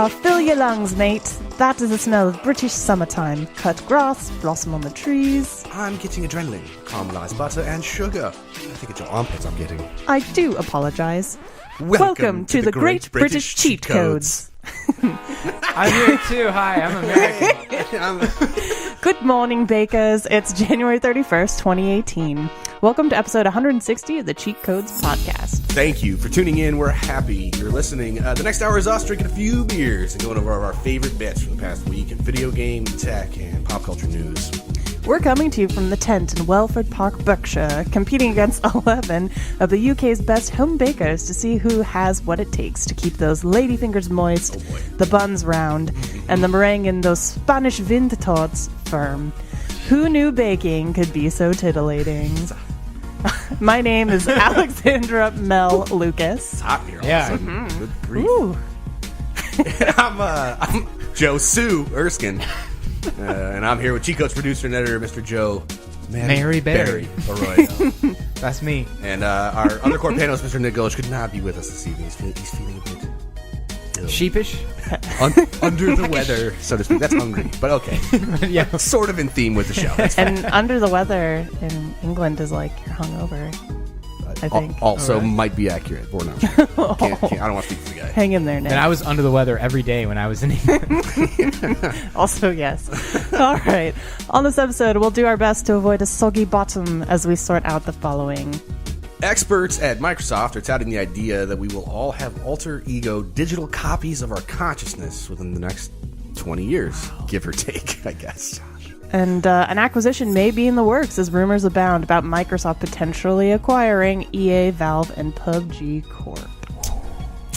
fill your lungs, mate. That is the smell of British summertime. Cut grass, blossom on the trees. I'm getting adrenaline, caramelized butter, and sugar. I think it's your armpits I'm getting. I do apologize. Welcome to the Great British Cheat Codes. I'm here too. Hi, I'm American. Good morning, bakers. It's January 31st, 2018. Welcome to episode 160 of the Cheat Codes podcast. Thank you for tuning in. We're happy you're listening. The next hour is us drinking a few beers and going over our favorite bits from the past week in video game, tech, and pop culture news. We're coming to you from the tent in Welford Park, Berkshire, competing against 11 of the UK's best home bakers to see who has what it takes to keep those ladyfingers moist, the buns round, and the meringue in those Spanish vintorts firm. Who knew baking could be so titillating? My name is Alexandra Mel Lucas. It's hot here. Yeah. Mm-hmm. Good grief. Ooh. I'm Joe Sue Erskine. And I'm here with Cheat Codes producer and editor, Mr. Joe Mary Berry. Arroyo. That's me. And our other core panelist, Mr. Nick Golish, could not be with us this evening. He's feeling a bit ill. Sheepish? Under the weather, so to speak. That's hungry, but okay. Yeah. Sort of in theme with the show. That's And under the weather in England is like you're hungover, I think. Also might be accurate. Or not sure. Can't, I don't want to speak for the guy. Hang in there, Nick. And I was under the weather every day when I was in England. Also, yes. All right. On this episode, we'll do our best to avoid a soggy bottom as we sort out the following. Experts at Microsoft are touting the idea that we will all have alter ego digital copies of our consciousness within the next 20 years, give or take, I guess. And an acquisition may be in the works as rumors abound about Microsoft potentially acquiring EA, Valve, and PUBG Corp.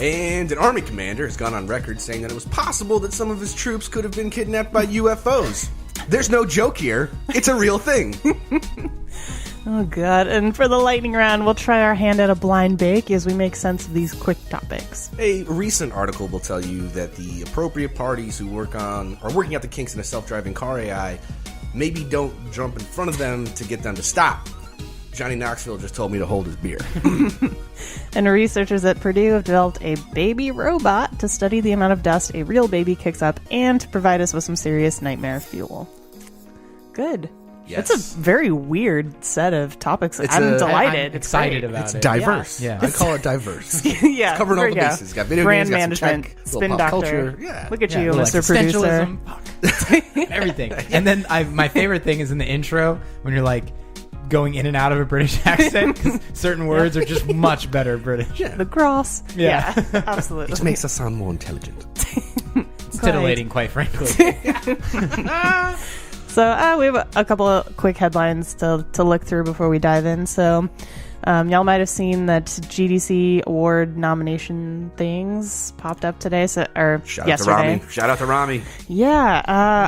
And an army commander has gone on record saying that it was possible that some of his troops could have been kidnapped by UFOs. There's no joke here. It's a real thing. Oh, God. And for the lightning round, we'll try our hand at a blind bake as we make sense of these quick topics. A recent article will tell you that the appropriate parties who are working out the kinks in a self-driving car AI maybe don't jump in front of them to get them to stop. Johnny Knoxville just told me to hold his beer. And researchers at Purdue have developed a baby robot to study the amount of dust a real baby kicks up and to provide us with some serious nightmare fuel. Good. Yes. It's a very weird set of topics. I'm delighted. I'm excited great. about It's it. diverse. Yeah. I call it diverse. Yeah, It's covering all there the you go. bases. It's got video Brand games, it's got some management, tech, spin little pop doctor. culture. Yeah. Look at Yeah, you, little Mr. Producer. existentialism, everything. And then my favorite thing is in the intro when you're like going in and out of a British accent because certain words are just much better British. The gross. Yeah. Absolutely. It makes us sound more intelligent. It's titillating, quite frankly. So we have a couple of quick headlines to look through before we dive in. So y'all might have seen that GDC award nomination things popped up today, Shout out yesterday. to Rami. Shout out to Rami. Yeah,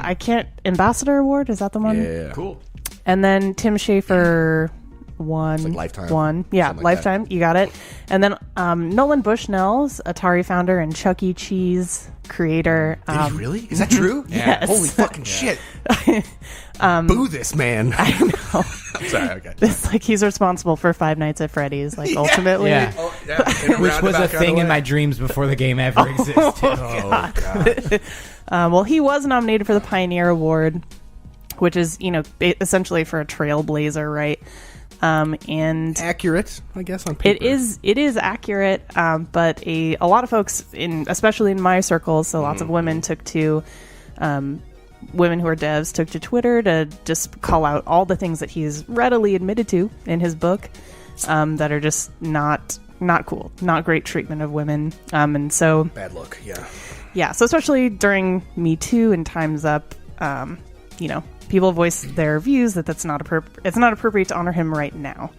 I can't. Ambassador Award, is that the one? Yeah. Cool. And then Tim Schafer won. It's like Lifetime. Won. Yeah, Something like Lifetime. You got it. And then Nolan Bushnell's Atari founder and Chuck E. Cheese creator. Did he really? Is that true? Yes. Holy fucking shit. Boo this man. I know. I'm sorry, okay. It's like he's responsible for Five Nights at Freddy's, like ultimately. Yeah. Oh, yeah. In a Which was a roundabout kind thing of in way. my dreams before the game ever existed. Oh, God. Well, he was nominated for the Pioneer Award, which is, essentially for a trailblazer, right? And Accurate, I guess, on paper. it is accurate, but a lot of folks, especially in my circles, so lots of women took to, women who are devs took to Twitter to just call out all the things that he's readily admitted to in his book, that are just not cool, not great treatment of women, and so Bad look, yeah. yeah, so especially during Me Too and Time's Up, people voice their views that it's not appropriate to honor him right now.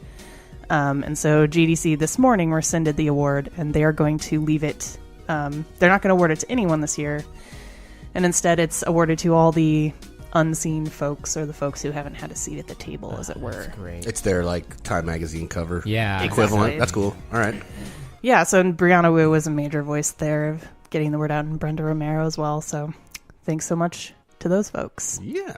And so GDC this morning rescinded the award, and they are going to leave it. They're not going to award it to anyone this year, and instead it's awarded to all the unseen folks, or the folks who haven't had a seat at the table, as it were. Great. It's their, Time magazine cover. Yeah. Equivalent. Exactly. That's cool. All right. Yeah, so Brianna Wu was a major voice there of getting the word out, and Brenda Romero as well. So thanks so much to those folks. Yeah.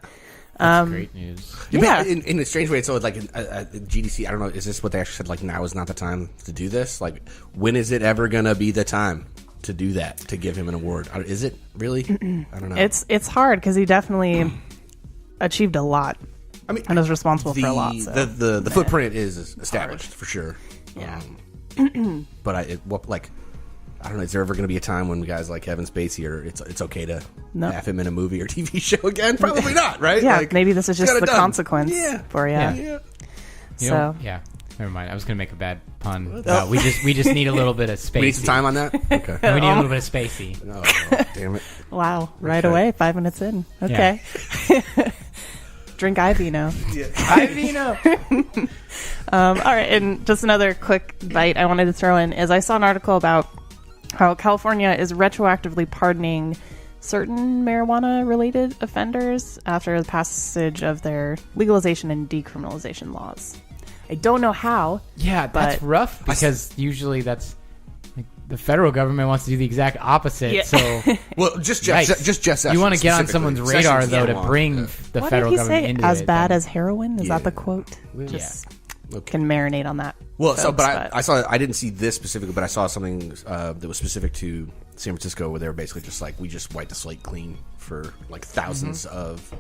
That's great news. Yeah. In a strange way, it's always like GDC. I don't know. Is this what they actually said? Like, now is not the time to do this. Like, when is it ever gonna be the time to do that, to give him an award? Is it really? I don't know. It's hard because he definitely achieved a lot. I mean, and is responsible for a lot. So. The footprint is established for sure. Yeah. But I don't know. Is there ever going to be a time when guys like Kevin Spacey it's okay to have him in a movie or TV show again? Probably not, right? Yeah, like, maybe this is just the consequence for you. Yeah. So never mind. I was going to make a bad pun. We just need a little bit of Spacey. We need some time on that. Okay. We need a little bit of Spacey. Oh, damn it! Wow! Right away, 5 minutes in. Okay. Yeah. Drink Ivino. Yeah. Ivino. All right, and just another quick bite I wanted to throw in is I saw an article about how California is retroactively pardoning certain marijuana-related offenders after the passage of their legalization and decriminalization laws. I don't know how. Yeah, that's rough because usually that's like, the federal government wants to do the exact opposite. Yeah. So, well, just Jeff Sessions. You want to get on someone's radar though to bring the federal government into it. As bad as heroin? Is that the quote? Just can marinate on that. Well, folks, I didn't see this specifically, but I saw something that was specific to San Francisco where they were basically just like, we just wiped the slate clean for like thousands of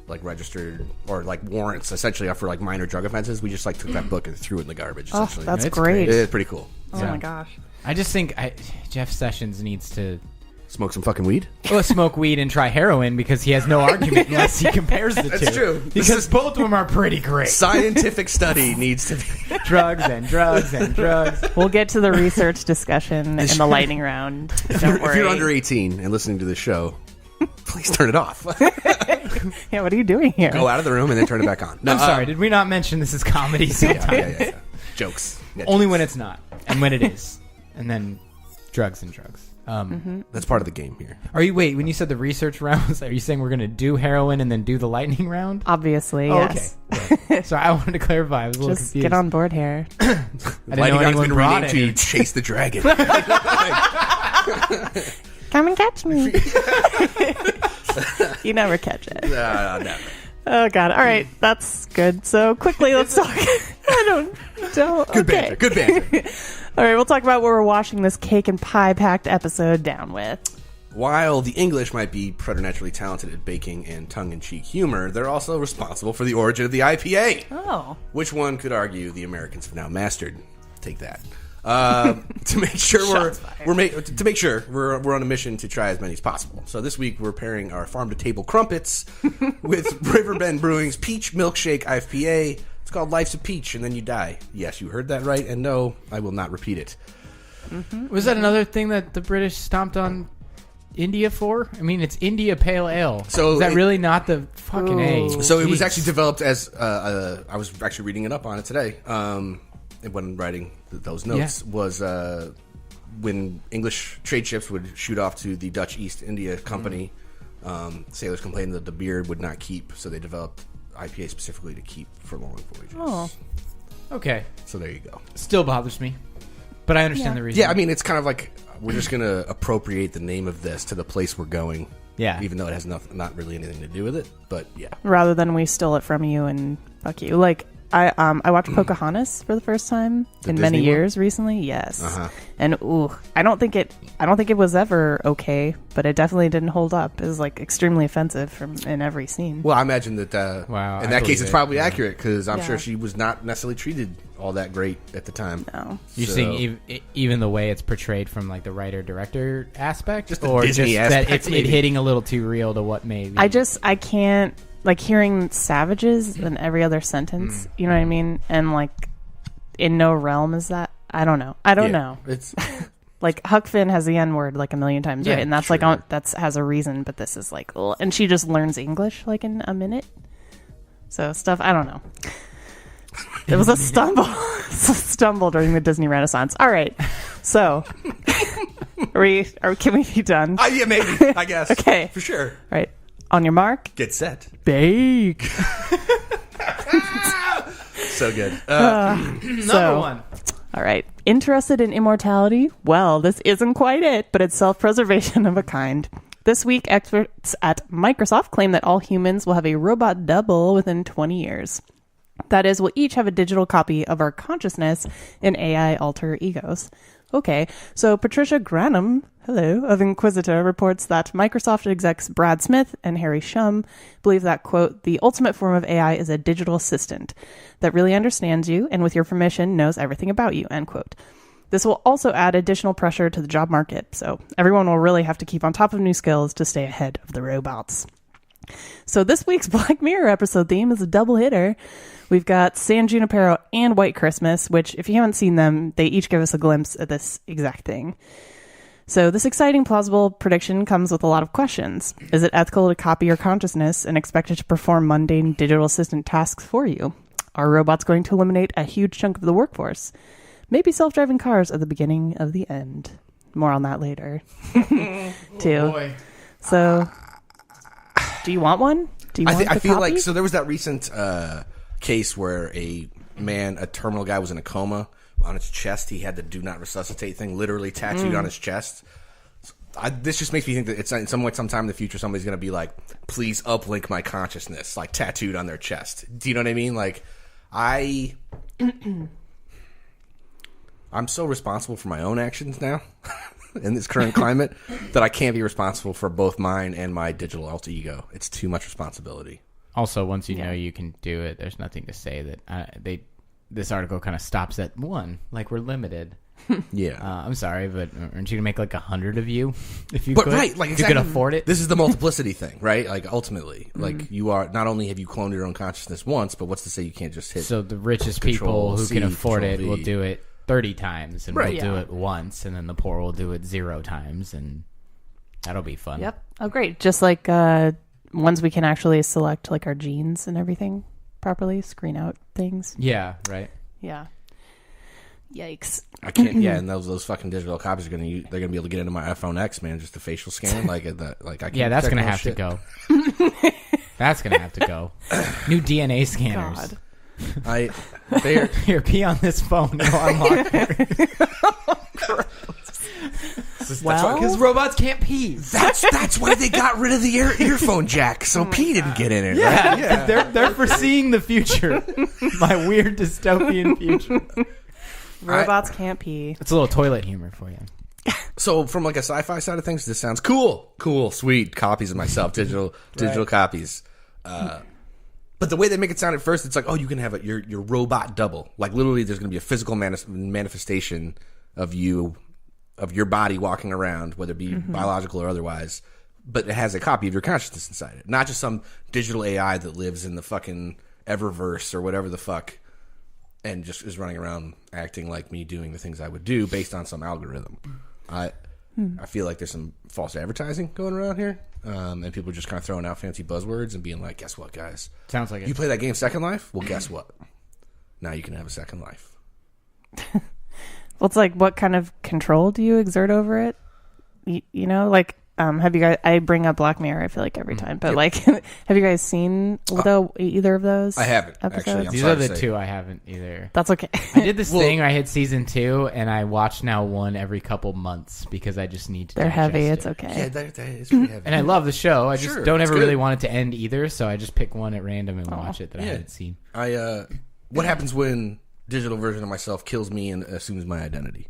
like registered or like warrants essentially for like minor drug offenses. We just like took that book and threw it in the garbage. Essentially. That's great. It's pretty cool. Oh my gosh. I just think Jeff Sessions needs to smoke some fucking weed. Well, smoke weed and try heroin because he has no argument unless he compares the two. That's true. Because both of them are pretty great. Scientific study needs to be drugs and drugs and drugs. We'll get to the research discussion in the lightning round. Don't worry. If you're under 18 and listening to this show, please turn it off. Yeah, what are you doing here? Go out of the room and then turn it back on. No, I'm sorry. Did we not mention this is comedy sometimes? Yeah. Jokes. Only when it's not, and when it is, and then drugs and drugs. That's part of the game here. When you said the research rounds, are you saying we're going to do heroin and then do the lightning round? Obviously, yes. Okay. So I wanted to clarify. I was a little confused. Get on board here. I didn't know anyone been renamed to Chase the Dragon. Come and catch me. You never catch it. Never. Oh God! All right, that's good. So quickly, let's talk. Good banter. Good banter. All right, we'll talk about what we're washing this cake and pie packed episode down with. While the English might be preternaturally talented at baking and tongue-in-cheek humor, they're also responsible for the origin of the IPA. Oh. Which one could argue the Americans have now mastered? Take that. To make sure we're on a mission to try as many as possible. So this week we're pairing our farm-to-table crumpets with Riverbend Brewing's Peach Milkshake IPA. It's called Life's a Peach and Then You Die. Yes, you heard that right, and no, I will not repeat it. Mm-hmm. Was that another thing that the British stomped on India for? I mean, it's India Pale Ale. So is that really not the fucking A? So it was actually developed as I was actually reading it up on it today. When writing those notes was when English trade ships would shoot off to the Dutch East India Company. Sailors complained that the beer would not keep, so they developed IPA specifically to keep for long voyages. Oh, okay. So there you go. Still bothers me, but I understand the reason. Yeah, I mean, it's kind of like we're just going to appropriate the name of this to the place we're going. Yeah. Even though it has not really anything to do with it, but yeah. Rather than we steal it from you and fuck you. Like, I watched Pocahontas for the first time in many years recently. Yes, and I don't think it was ever okay, but it definitely didn't hold up. It was like extremely offensive in every scene. Well, I imagine that. In that case, it's probably accurate because I'm sure she was not necessarily treated all that great at the time. No, you're seeing even the way it's portrayed from like the writer director aspect, just or Disney just aspect, that it's hitting a little too real to what maybe. I can't. Like hearing savages in every other sentence, you know what I mean? And like, in no realm is that? I don't know. I don't know. It's like Huck Finn has the N word like a million times, right? And that's true. like that's has a reason, but this is like, and she just learns English like in a minute. So stuff I don't know. It was a stumble during the Disney Renaissance. All right, so can we be done? Yeah, maybe. I guess. Okay, for sure. All right. On your mark. Get set. Bake. So good. Number one. All right. Interested in immortality? Well, this isn't quite it, but it's self-preservation of a kind. This week, experts at Microsoft claim that all humans will have a robot double within 20 years. That is, we'll each have a digital copy of our consciousness in AI alter egos. Okay, so Patricia Granum hello, of Inquisitor reports that Microsoft execs Brad Smith and Harry Shum believe that, quote, the ultimate form of AI is a digital assistant that really understands you and with your permission knows everything about you, end quote. This will also add additional pressure to the job market, so everyone will really have to keep on top of new skills to stay ahead of the robots. So this week's Black Mirror episode theme is a double hitter. We've got San Junipero and White Christmas, which, if you haven't seen them, they each give us a glimpse at this exact thing. So this exciting, plausible prediction comes with a lot of questions. Is it ethical to copy your consciousness and expect it to perform mundane digital assistant tasks for you? Are robots going to eliminate a huge chunk of the workforce? Maybe self-driving cars are the beginning of the end. More on that later. Too. Boy. So, do you want one? Do you want I feel copy? like, so there was that recent case where a terminal guy was in a coma. On his chest, he had the do not resuscitate thing literally tattooed on his chest. So this just makes me think that it's in some way, sometime in the future, somebody's going to be like, please uplink my consciousness, like tattooed on their chest. Do you know what I mean? Like, I'm so responsible for my own actions now in this current climate that I can't be responsible for both mine and my digital alter ego. It's too much responsibility. Also, once you know you can do it, there's nothing to say that this article kind of stops at one. Like, we're limited. Yeah. I'm sorry, but aren't you going to make like 100 of you if you But could? right, like, if exactly, you could afford it? This is the multiplicity thing, right? Like, ultimately, like, you are, not only have you cloned your own consciousness once, but what's to say you can't just hit. So the richest Control people who C, can afford it Control will V. do it 30 times, and Right. we'll do it once, and then the poor will do it 0 times, and that'll be fun. Yep. Oh, great. Just like ones we can actually select, like our genes and everything properly, screen out things. Yeah, right. Yeah. Yikes. I can't. Yeah, and those fucking digital copies they're gonna be able to get into my iPhone X, man. Just a facial scan, like that. Like I can't. Yeah, that's check gonna no have shit. to go. That's gonna have to go. New DNA scanners. God. They're Here, pee on this phone. You'll unlock it. Well, Because robots can't pee. that's why they got rid of the earphone jack, so P didn't get in it. Yeah, they're foreseeing the future. My weird dystopian future. robots can't pee. It's a little toilet humor for you. So from like a sci-fi side of things, this sounds cool, sweet copies of myself, digital copies. But the way they make it sound at first, it's like, oh, you can have your robot double. Like literally, there's going to be a physical manifestation of you, of your body walking around, whether it be biological or otherwise. But it has a copy of your consciousness inside it, not just some digital AI that lives in the fucking Eververse or whatever the fuck, and just is running around acting like me, doing the things I would do based on some algorithm. I feel like there's some false advertising going around here, and people are just kind of throwing out fancy buzzwords and being like, guess what, guys? Sounds like it. You play that game Second Life? Well, guess what? Now you can have a second life. Well, it's like, what kind of control do you exert over it? You know, like, have you guys, I bring up Black Mirror, I feel like every time, but like, have you guys seen either of those? I haven't, episodes? actually. These are the two I haven't either. That's okay. I did this thing. I hit season 2, and I watch now one every couple months because I just need to. They're heavy. digest It's it. okay. Yeah, that is pretty heavy. And I love the show. I just Sure, don't it's ever really good. want it to end either, so I just pick one at random and watch it that I Yeah. haven't seen. What happens when digital version of myself kills me and assumes my identity?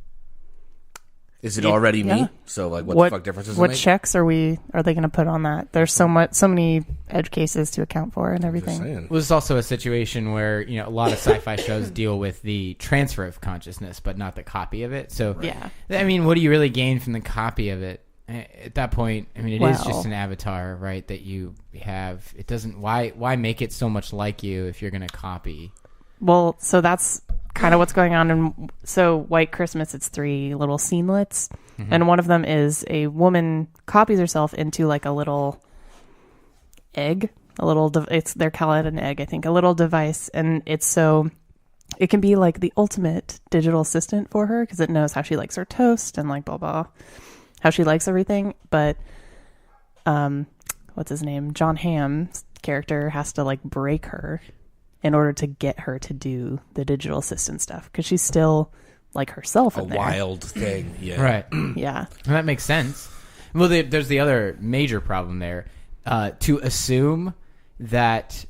Is it already me? yeah. So like, what the fuck difference does it What make? checks are they going to put on that? There's so many edge cases to account for and Just everything. saying. Well, there's also a situation where a lot of sci-fi shows deal with the transfer of consciousness, but not the copy of it. So, Yeah. I mean, what do you really gain from the copy of it? At that point, I mean, it is Well. just an avatar, right? That you have. It doesn't. Why make it so much like you if you're going to copy? Well, so that's kind of what's going on. So White Christmas, it's 3 little scenelets. And one of them is a woman copies herself into like a little egg, they call it an egg, I think, a little device. And it's so it can be like the ultimate digital assistant for her because it knows how she likes her toast and like blah, blah, how she likes everything. But, what's his name? John Hamm's character has to like break her in order to get her to do the digital assistant stuff because she's still like herself A in there. wild thing. Yeah. Right. Yeah. Well, that makes sense. Well, there's the other major problem there. To assume that...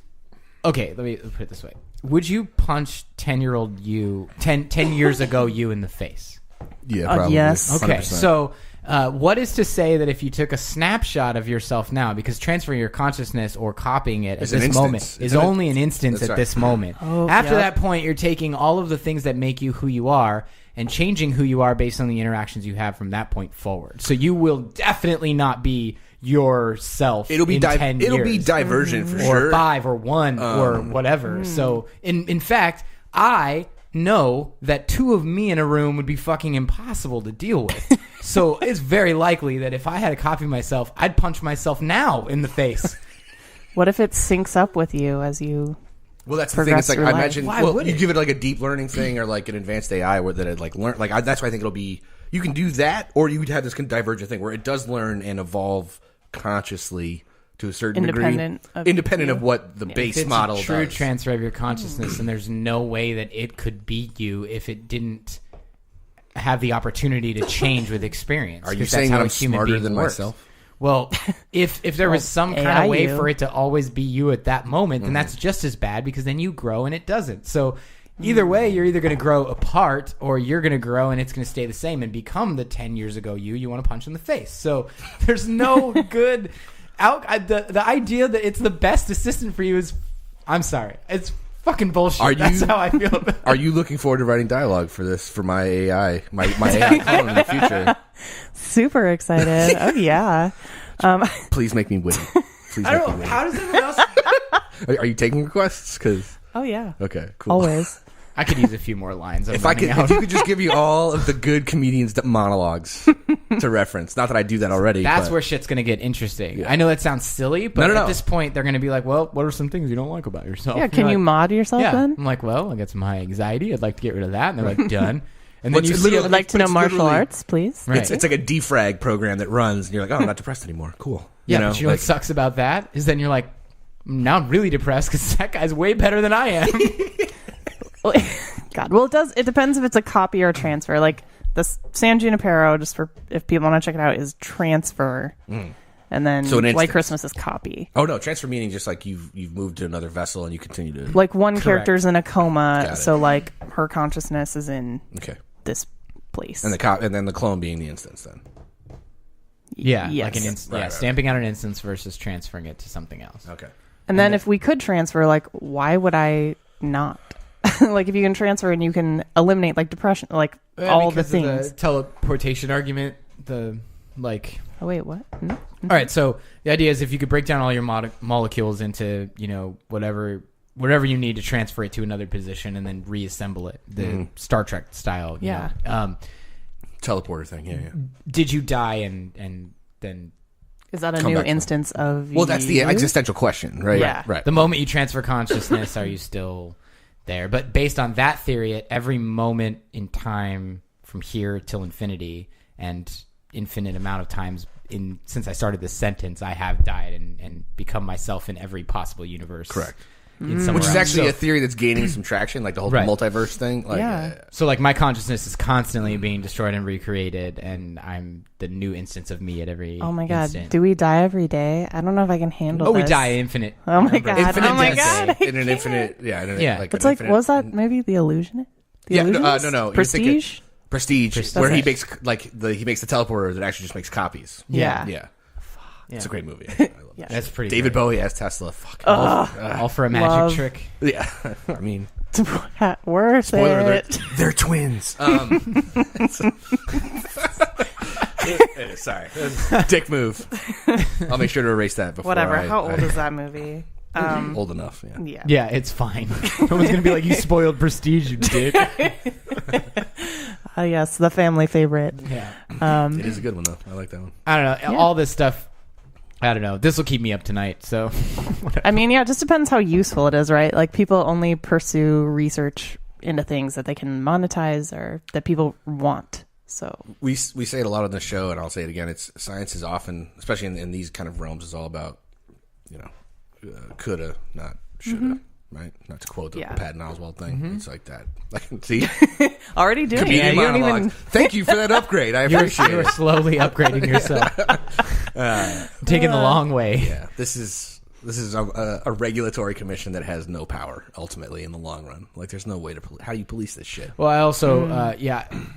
Okay, let me put it this way. Would you punch 10-year-old you, 10 years ago you in the face? Yeah, probably. yes. Okay, 100%. so What is to say that if you took a snapshot of yourself now, because transferring your consciousness or copying it at this moment is only an instance at this moment. After that point, you're taking all of the things that make you who you are and changing who you are based on the interactions you have from that point forward. So you will definitely not be yourself in 10 years. It'll be divergent for sure. Or 5 or 1 or whatever. So in fact, I know that 2 of me in a room would be fucking impossible to deal with. So it's very likely that if I had a copy of myself, I'd punch myself now in the face. What if it syncs up with you as you... Well, that's the thing. It's like, I imagine, you give it like a deep learning thing or like an advanced AI where that it like learn. Like that's why I think it'll be. You can do that, or you would have this divergent thing where it does learn and evolve consciously to a certain degree, independent of what the base model does. True transfer of your consciousness, and there's no way that it could beat you if it didn't have the opportunity to change with experience. Are you saying that I'm smarter than myself? Well, if there was some kind of way for it to always be you at that moment, then that's just as bad because then you grow and it doesn't. So either way, you're either going to grow apart or you're going to grow and it's going to stay the same and become the 10 years ago you want to punch in the face. So there's no good the idea that it's the best assistant for you is, I'm sorry, it's fucking bullshit. That's how I feel about it. Are you looking forward to writing dialogue for this, for my AI, my AI clone in the future? Super excited. Oh, yeah. Please make me witty. Please I make don't me know. witty. How does everyone else... Are you taking requests? Oh, yeah. Okay, cool. Always. I could use a few more lines. If you could just give me all of the good comedians' monologues to reference. Not that I do that already. That's where shit's going to get interesting. Yeah. I know that sounds silly, but at this point, they're going to be like, well, what are some things you don't like about yourself? Yeah, can you mod yourself then? I'm like, well, I got some high anxiety. I'd like to get rid of that. And they're like, done. And then I would like to know martial arts, please. Right. It's like a defrag program that runs, and you're like, oh, I'm not depressed anymore. Cool. Yeah, but you know what sucks about that is then you're like, now I'm really depressed because that guy's way better than I am. God. Well, it depends if it's a copy or a transfer. Like the San Junipero, just for if people want to check it out, is transfer. And then White Christmas is copy. Oh no, transfer meaning just like you've moved to another vessel and you continue to like one character's in a coma, so like her consciousness is in this place. And then the clone being the instance then. Yeah, yes. like an stamping out an instance versus transferring it to something else. Okay. And then if we could transfer, like, why would I not? Like, if you can transfer and you can eliminate, like, depression, like, all the things. Of the teleportation argument, Oh, wait, what? All right, so the idea is if you could break down all your molecules into, whatever you need to transfer it to another position and then reassemble it, the Star Trek style. You know. Teleporter thing, yeah. Did you die and then... Is that a new instance of Well, that's the existential question, right? Yeah. Right. The moment you transfer consciousness, are you still there? But based on that theory, at every moment in time from here till infinity and infinite amount of times since I started this sentence, I have died and become myself in every possible universe. Correct. Which is actually a theory that's gaining some traction, like the whole multiverse thing. So like my consciousness is constantly being destroyed and recreated, and I'm the new instance of me at every Oh my god, instant. do we die every day? I don't know if I can handle this. We die infinite. Oh my god. Infinite oh my god. In an infinite, Like it's like, was that maybe The Illusionist? No. Prestige? Prestige, where he makes he makes the teleporter that actually just makes copies. Yeah. It's a great movie. I love Yeah, that's pretty. David great. Bowie as Tesla. Fuck. All for a magic trick. Yeah, I mean, worth spoiler it. alert, they're twins. Sorry, dick move. I'll make sure to erase that before. Whatever. How old is that movie? Old enough. Yeah. Yeah, it's fine. No one's gonna be like, you spoiled Prestige, you dick. Yes, the family favorite. Yeah. It is a good one though. I like that one. I don't know. Yeah. All this stuff. I don't know. This will keep me up tonight. So, I mean, it just depends how useful it is, right? Like people only pursue research into things that they can monetize or that people want. So we say it a lot on the show, and I'll say it again. It's science is often, especially in these kind of realms, is all about coulda, not shoulda. Right, not to quote the Patton Oswalt thing. It's like that. Like, see, already doing comedian it. monologues. Thank you for that upgrade. I appreciate You're slowly upgrading yourself, taking the long way. Yeah, this is This is a regulatory commission that has no power, ultimately, in the long run. Like, there's no way to... How do you police this shit? Well, I also,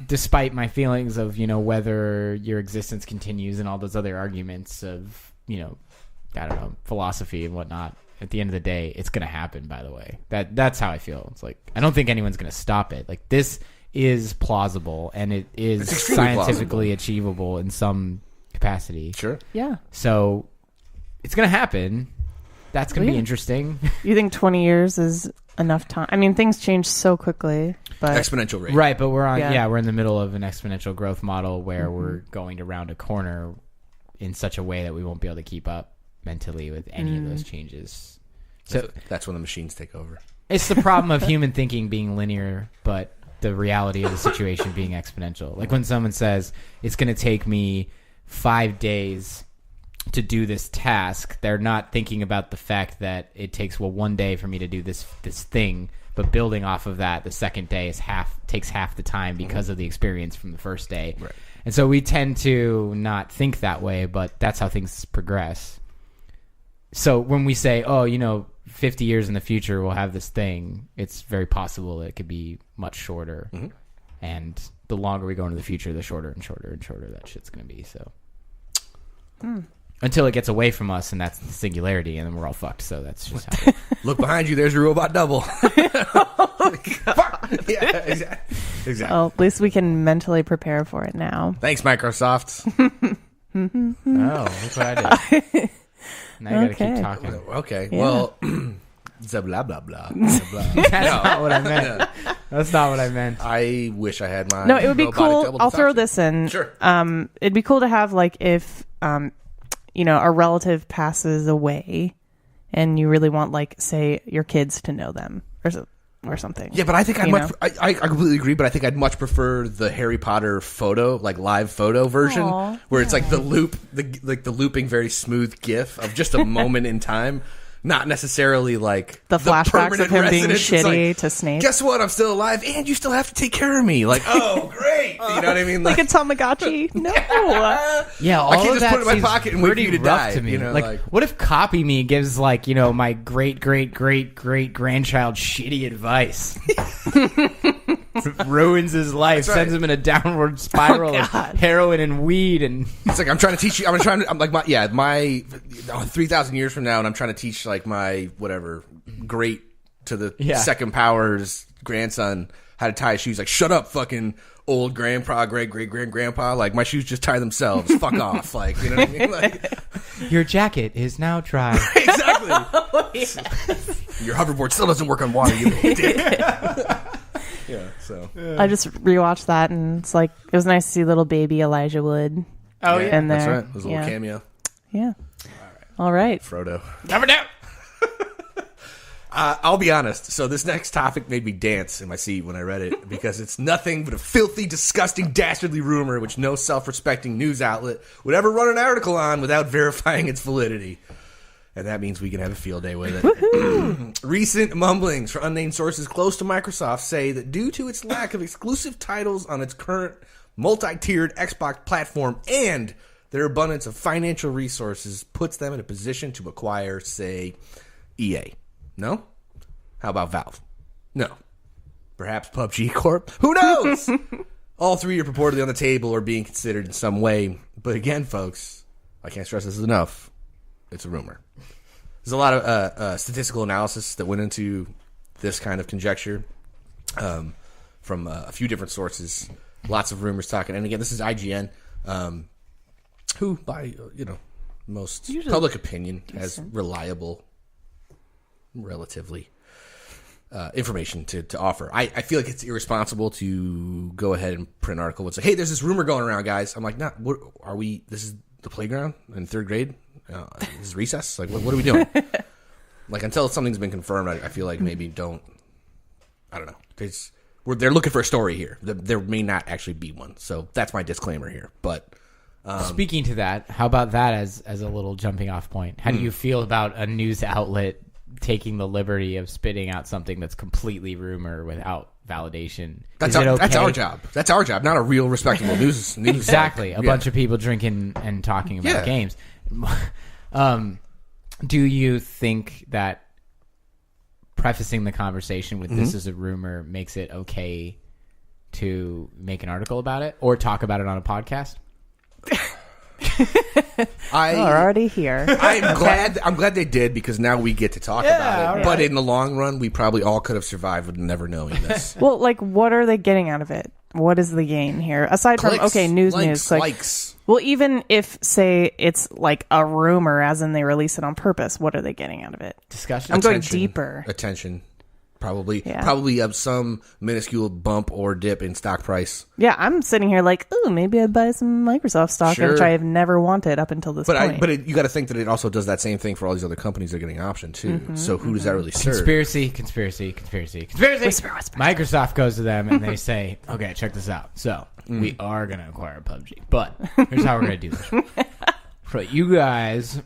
despite my feelings of, whether your existence continues and all those other arguments of, I don't know, philosophy and whatnot, at the end of the day, it's going to happen, by the way. That's how I feel. It's like, I don't think anyone's going to stop it. Like, this is plausible, and it is scientifically achievable in some capacity. Sure. Yeah. So, it's going to happen. That's going to be interesting. You think 20 years is enough time? I mean, things change so quickly. But exponential rate. Right, but we're we're in the middle of an exponential growth model where we're going to round a corner in such a way that we won't be able to keep up mentally with any of those changes. So that's when the machines take over. It's the problem of human thinking being linear, but the reality of the situation being exponential. Like when someone says, it's going to take me 5 days to do this task, they're not thinking about the fact that it takes 1 day for me to do this thing, but building off of that, the second day takes half the time because of the experience from the first day. Right. And so we tend to not think that way, but that's how things progress. So when we say, 50 years in the future we'll have this thing, it's very possible that it could be much shorter. Mm-hmm. And the longer we go into the future, the shorter and shorter and shorter that shit's going to be. So until it gets away from us, and that's the singularity, and then we're all fucked. So that's just how Look behind you, there's your robot double. Fuck. Yeah, exactly. Well, at least we can mentally prepare for it now. Thanks, Microsoft. Oh, look what I did. Now you gotta keep talking. Okay, well, blah, blah, blah, blah. That's not what I meant. That's not what I meant. I wish I had my... No, it would be cool. I'll throw this in. Sure. It'd be cool to have, like, if, a relative passes away and you really want, like, say, your kids to know them or something. Yeah, but I think I completely agree, but I think I'd much prefer the Harry Potter photo, like live photo version, where it's like the looping, very smooth GIF of just a moment in time. Not necessarily like the flashbacks of him being shitty like, to Snape. Guess what? I'm still alive, and you still have to take care of me. Like, oh, great! You know what I mean? Like a Tamagotchi? No. Yeah, all I can't of just that put it in my pocket and wait for you to die. To me. You know, like, what if Copy Me gives my great grandchild shitty advice? Ruins his life, sends him in a downward spiral of heroin and weed, and it's like I'm trying to teach you. I'm like my 3,000 years from now, and I'm trying to teach like my whatever great to the second power's grandson how to tie his shoes. Like, shut up, fucking old grandpa, great grandpa. Like, my shoes just tie themselves. Fuck off. Like, you know what I mean? Like, your jacket is now dry. Exactly. Your hoverboard still doesn't work on water. You little dick. Yeah, so I just rewatched that, and it's like it was nice to see little baby Elijah Wood. Oh yeah, in there. That's right. It was a little cameo. Yeah. All right. Frodo. Never doubt. I'll be honest. So this next topic made me dance in my seat when I read it because it's nothing but a filthy, disgusting, dastardly rumor which no self-respecting news outlet would ever run an article on without verifying its validity. And that means we can have a field day with it. Recent mumblings from unnamed sources close to Microsoft say that due to its lack of exclusive titles on its current multi-tiered Xbox platform and their abundance of financial resources puts them in a position to acquire, say, EA. No? How about Valve? No. Perhaps PUBG Corp? Who knows? All three are purportedly on the table or being considered in some way. But again, folks, I can't stress this enough. It's a rumor. There's a lot of statistical analysis that went into this kind of conjecture from a few different sources. Lots of rumors talking. And again, this is IGN, who, by most usually public opinion, has reliable, relatively, information to offer. I feel like it's irresponsible to go ahead and print an article and say, hey, there's this rumor going around, guys. I'm like, nah, what are we? This is the playground in third grade? This is recess? Like, what are we doing? Like, until something's been confirmed, I feel like maybe don't. I don't know. They're looking for a story here. There may not actually be one. So that's my disclaimer here. But speaking to that, how about that as a little jumping off point? How do you feel about a news outlet taking the liberty of spitting out something that's completely rumor without validation? That's our job. That's our job, not a real respectable news. Exactly. A bunch of people drinking and talking about games. Do you think that prefacing the conversation with "this is a rumor" makes it okay to make an article about it or talk about it on a podcast? We're already here. I'm glad they did, because now we get to talk about it. right. But in the long run, we probably all could have survived with never knowing this. Well, like, what are they getting out of it? What is the gain here? Aside from, okay, news. Likes. Well, even if, say, it's like a rumor, as in they release it on purpose, what are they getting out of it? Discussion? I'm going deeper. Attention. Probably some minuscule bump or dip in stock price. Yeah, I'm sitting here like, ooh, maybe I'd buy some Microsoft stock, which I have never wanted up until this point. But you got to think that it also does that same thing for all these other companies that are getting option too. So who does that really serve? Conspiracy. Whisper. Microsoft goes to them and they say, okay, check this out. So we are going to acquire PUBG, but here's how we're going to do this. So you guys,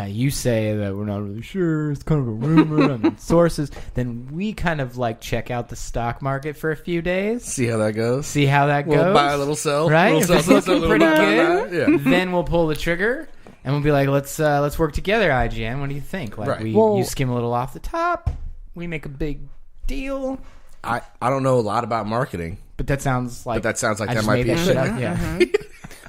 you say that we're not really sure. It's kind of a rumor. I mean, sources. Then we kind of like check out the stock market for a few days. See how that goes. We'll buy a little sell. Right? Little If it's looking pretty good, Yeah. then we'll pull the trigger and we'll be like, let's work together, IGN. What do you think? Like Right. you skim a little off the top. We make a big deal. I don't know a lot about marketing. But that sounds like that might be a shit thing. up. Yeah.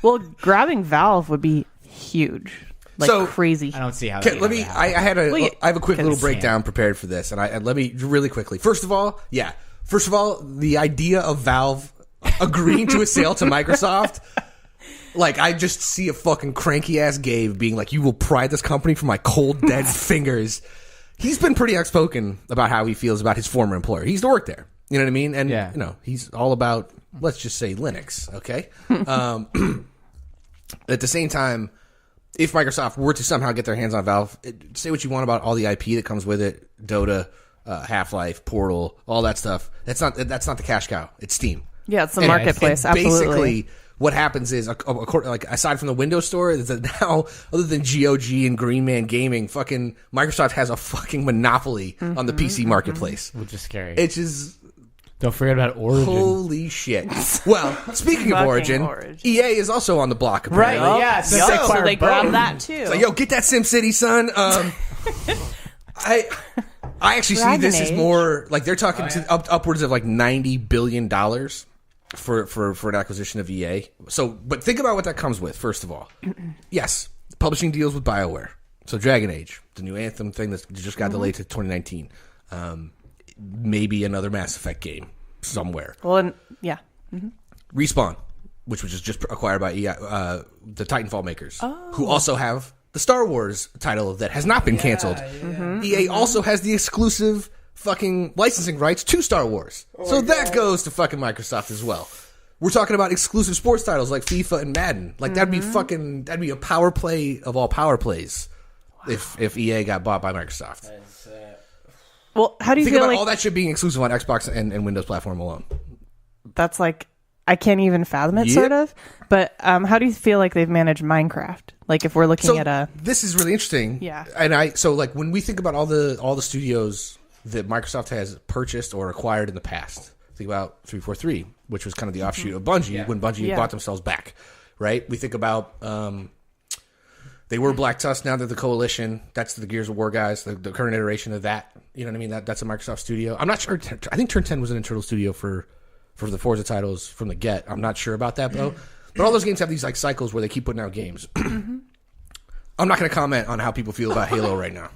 Well, grabbing Valve would be huge. Crazy. I don't see how I have a quick little Because- breakdown prepared for this, and let me really quickly. First of all, the idea of Valve agreeing to a sale to Microsoft, like, I just see a fucking cranky ass Gabe being like, "You will pry this company from my cold dead fingers." He's been pretty outspoken about how he feels about his former employer. He used to work there. You know what I mean? And he's all about, let's just say, Linux. Okay. At the same time, if Microsoft were to somehow get their hands on Valve, say what you want about all the IP that comes with it, Dota, Half-Life, Portal, all that stuff. That's not the cash cow. It's Steam. Yeah, it's the marketplace. And absolutely. basically, what happens is, like, aside from the Windows Store, is that now, other than GOG and Green Man Gaming, fucking Microsoft has a fucking monopoly on the PC marketplace. Which is scary. It's just... Don't forget about Origin. Holy shit. Well, speaking of Origin, EA is also on the block, apparently. Right, yeah. So they grabbed that too. It's like, yo, get that SimCity, son. I actually see this as more like they're talking to upwards of like $90 billion for an acquisition of EA. So, but think about what that comes with, first of all. Yes, publishing deals with BioWare. So Dragon Age, the new Anthem thing that just got delayed to 2019. Maybe another Mass Effect game somewhere. Well, Respawn, which was just acquired by EA, the Titanfall makers, who also have the Star Wars title that has not been canceled. EA also has the exclusive fucking licensing rights to Star Wars. So that goes to fucking Microsoft as well. We're talking about exclusive sports titles like FIFA and Madden. Like, that'd be a power play of all power plays if EA got bought by Microsoft. well, how do you Think feel about like all that shit being exclusive on Xbox and Windows platform alone. that's like, I can't even fathom it, sort of. But how do you feel like they've managed Minecraft? Like, if we're looking at a... This is really interesting. Yeah. And like, when we think about all the studios that Microsoft has purchased or acquired in the past, think about 343, which was kind of the offshoot of Bungie when Bungie bought themselves back, right? We think about... they were Black Tusk, now they're the Coalition. That's the Gears of War guys, the current iteration of that. You know what I mean? That's a Microsoft studio. I'm not sure. I think Turn 10 was an internal studio for the Forza titles from the get. I'm not sure about that, though. But all those games have these like cycles where they keep putting out games. I'm not going to comment on how people feel about Halo right now.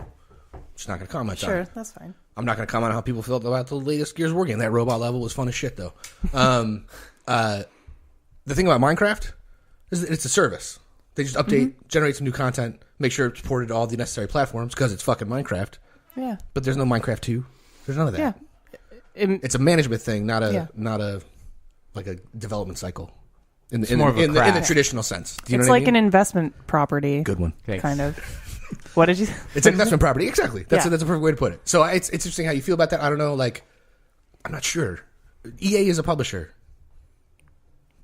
Just not going to comment on it. Sure, that's fine. I'm not going to comment on how people feel about the latest Gears of War game. That robot level was fun as shit, though. The thing about Minecraft is that it's a service. They just update, generate some new content, make sure it's ported to all the necessary platforms because it's fucking Minecraft. Yeah. But there's no Minecraft 2. There's none of that. Yeah. It's a management thing, not a like a development cycle. In the traditional sense. Do you know It's what like I mean? an investment property. Good one. Kind of. What did you... It's an investment property. Exactly. That's Yeah. a perfect way to put it. So it's interesting how you feel about that. I don't know. Like, I'm not sure. EA is a publisher.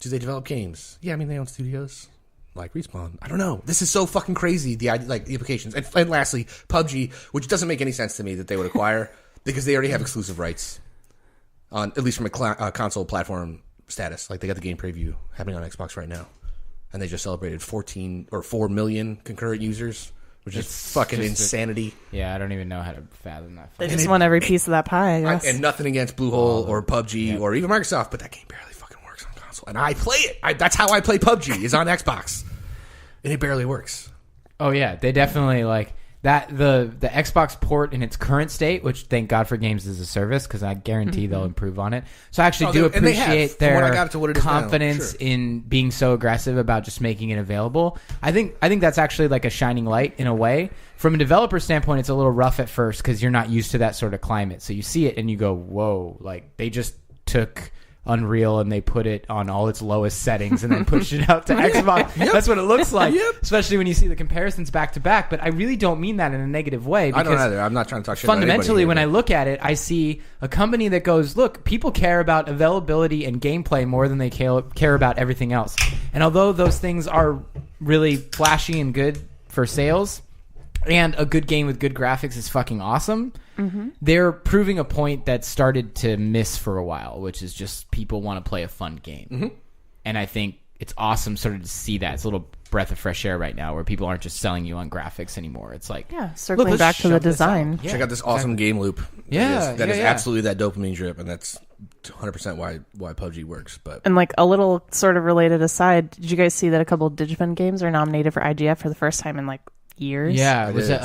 Do they develop games? Yeah, I mean, they own studios. Like Respawn. I don't know. This is so fucking crazy, the implications. And lastly, PUBG, which doesn't make any sense to me that they would acquire because they already have exclusive rights on, at least from a console platform status. Like, they got the game preview happening on Xbox right now. And they just celebrated 4 million concurrent users which is fucking insanity. I don't even know how to fathom that. They just want every piece of that pie, I guess. And nothing against Bluehole or PUBG or even Microsoft, but that game barely fucking works on console. And I play it. That's how I play PUBG, is on Xbox. And it barely works. Oh, yeah. They definitely, like, that the Xbox port in its current state, which thank God for games as a service, because I guarantee they'll improve on it. So I actually do appreciate their confidence in being so aggressive about just making it available. I think that's actually like a shining light in a way. From a developer standpoint, it's a little rough at first because you're not used to that sort of climate. So you see it and you go, whoa, like they just took Unreal and they put it on all its lowest settings and then pushed it out to Xbox. That's what it looks like, especially when you see the comparisons back to back. But I really don't mean that in a negative way. I don't either. I'm not trying to talk shit fundamentally, about when I look at it, I see a company that goes, look, people care about availability and gameplay more than they care about everything else. And although those things are really flashy and good for sales, and a good game with good graphics is fucking awesome, they're proving a point that started to miss for a while, which is just people want to play a fun game. And I think it's awesome sort of to see that. It's a little breath of fresh air right now where people aren't just selling you on graphics anymore. It's like, circling back to the design. Check out this awesome game loop. That is absolutely that dopamine drip, and that's 100% why PUBG works. But and like a little sort of related aside, did you guys see that a couple of Digimon games are nominated for IGF for the first time in like years? Yeah, was it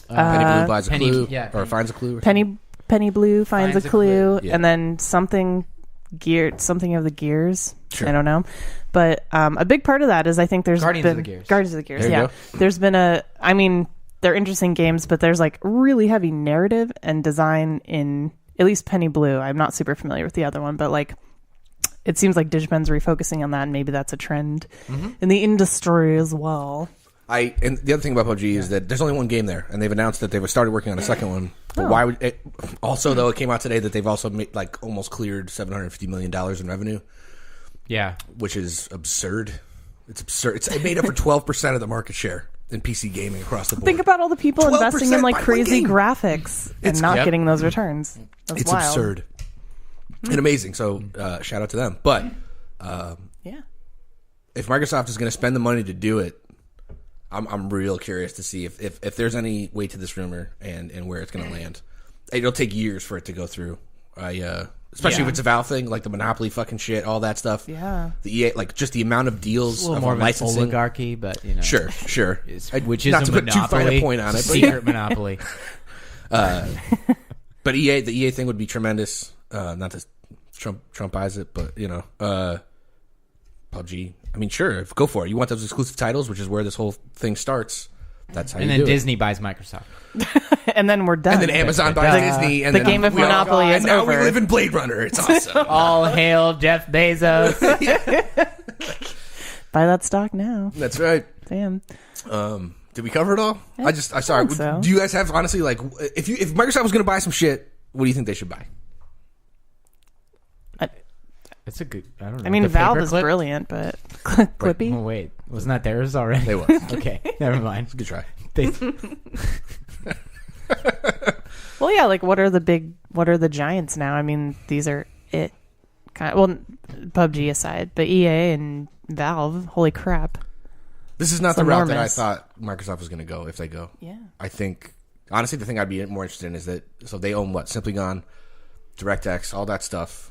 Penny Blue buys a clue, or finds a clue. Penny Blue finds a clue, and then something of the Gears. Sure. I don't know, but a big part of that is I think there's Guardians of the Gears. Yeah, there's been I mean, they're interesting games, but there's like really heavy narrative and design in at least Penny Blue. I'm not super familiar with the other one, but like it seems like Digimon's refocusing on that, and maybe that's a trend in the industry as well. And the other thing about PUBG is that there's only one game there, and they've announced that they've started working on a second one. But why would it? Also, though, it came out today that they've also like almost cleared $750 million in revenue. Yeah, which is absurd. It's absurd. It made up for 12% of the market share in PC gaming across the board. Think about all the people investing in like crazy graphics and not getting those returns. It's wild. Absurd and amazing. So shout out to them. But if Microsoft is going to spend the money to do it, I'm real curious to see if there's any weight to this rumor and where it's going to land. It'll take years for it to go through. Especially if it's a Valve thing, like the Monopoly fucking shit, all that stuff. Yeah. The EA, like just the amount of deals, a little more of licensing. An oligarchy, but you know, sure, which is not to a put monopoly, too fine a point on it, secret monopoly. But the EA thing would be tremendous. Not to Trumpize it, but you know, PUBG. I mean, sure, go for it. You want those exclusive titles, which is where this whole thing starts. That's how you do it. And then Disney buys Microsoft. And then we're done. And then Amazon buys Disney. And the game of Monopoly is now over. We live in Blade Runner. It's awesome. All hail Jeff Bezos. Buy that stock now. That's right. Damn. Did we cover it all? I sorry. So. Do you guys have, honestly, like, if Microsoft was going to buy some shit, what do you think they should buy? It's a good. I don't know. I mean, Valve is brilliant, but Clippy. Oh, wait, wasn't that theirs already? They was. Okay, never mind. It's a good try. Well, yeah. Like, what are the giants now? I mean, these are it. PUBG aside, but EA and Valve. Holy crap! This is not the route that I thought Microsoft was going to go. If they go, yeah. I think honestly, the thing I'd be more interested in is that they own what? Simply Gone, DirectX, all that stuff.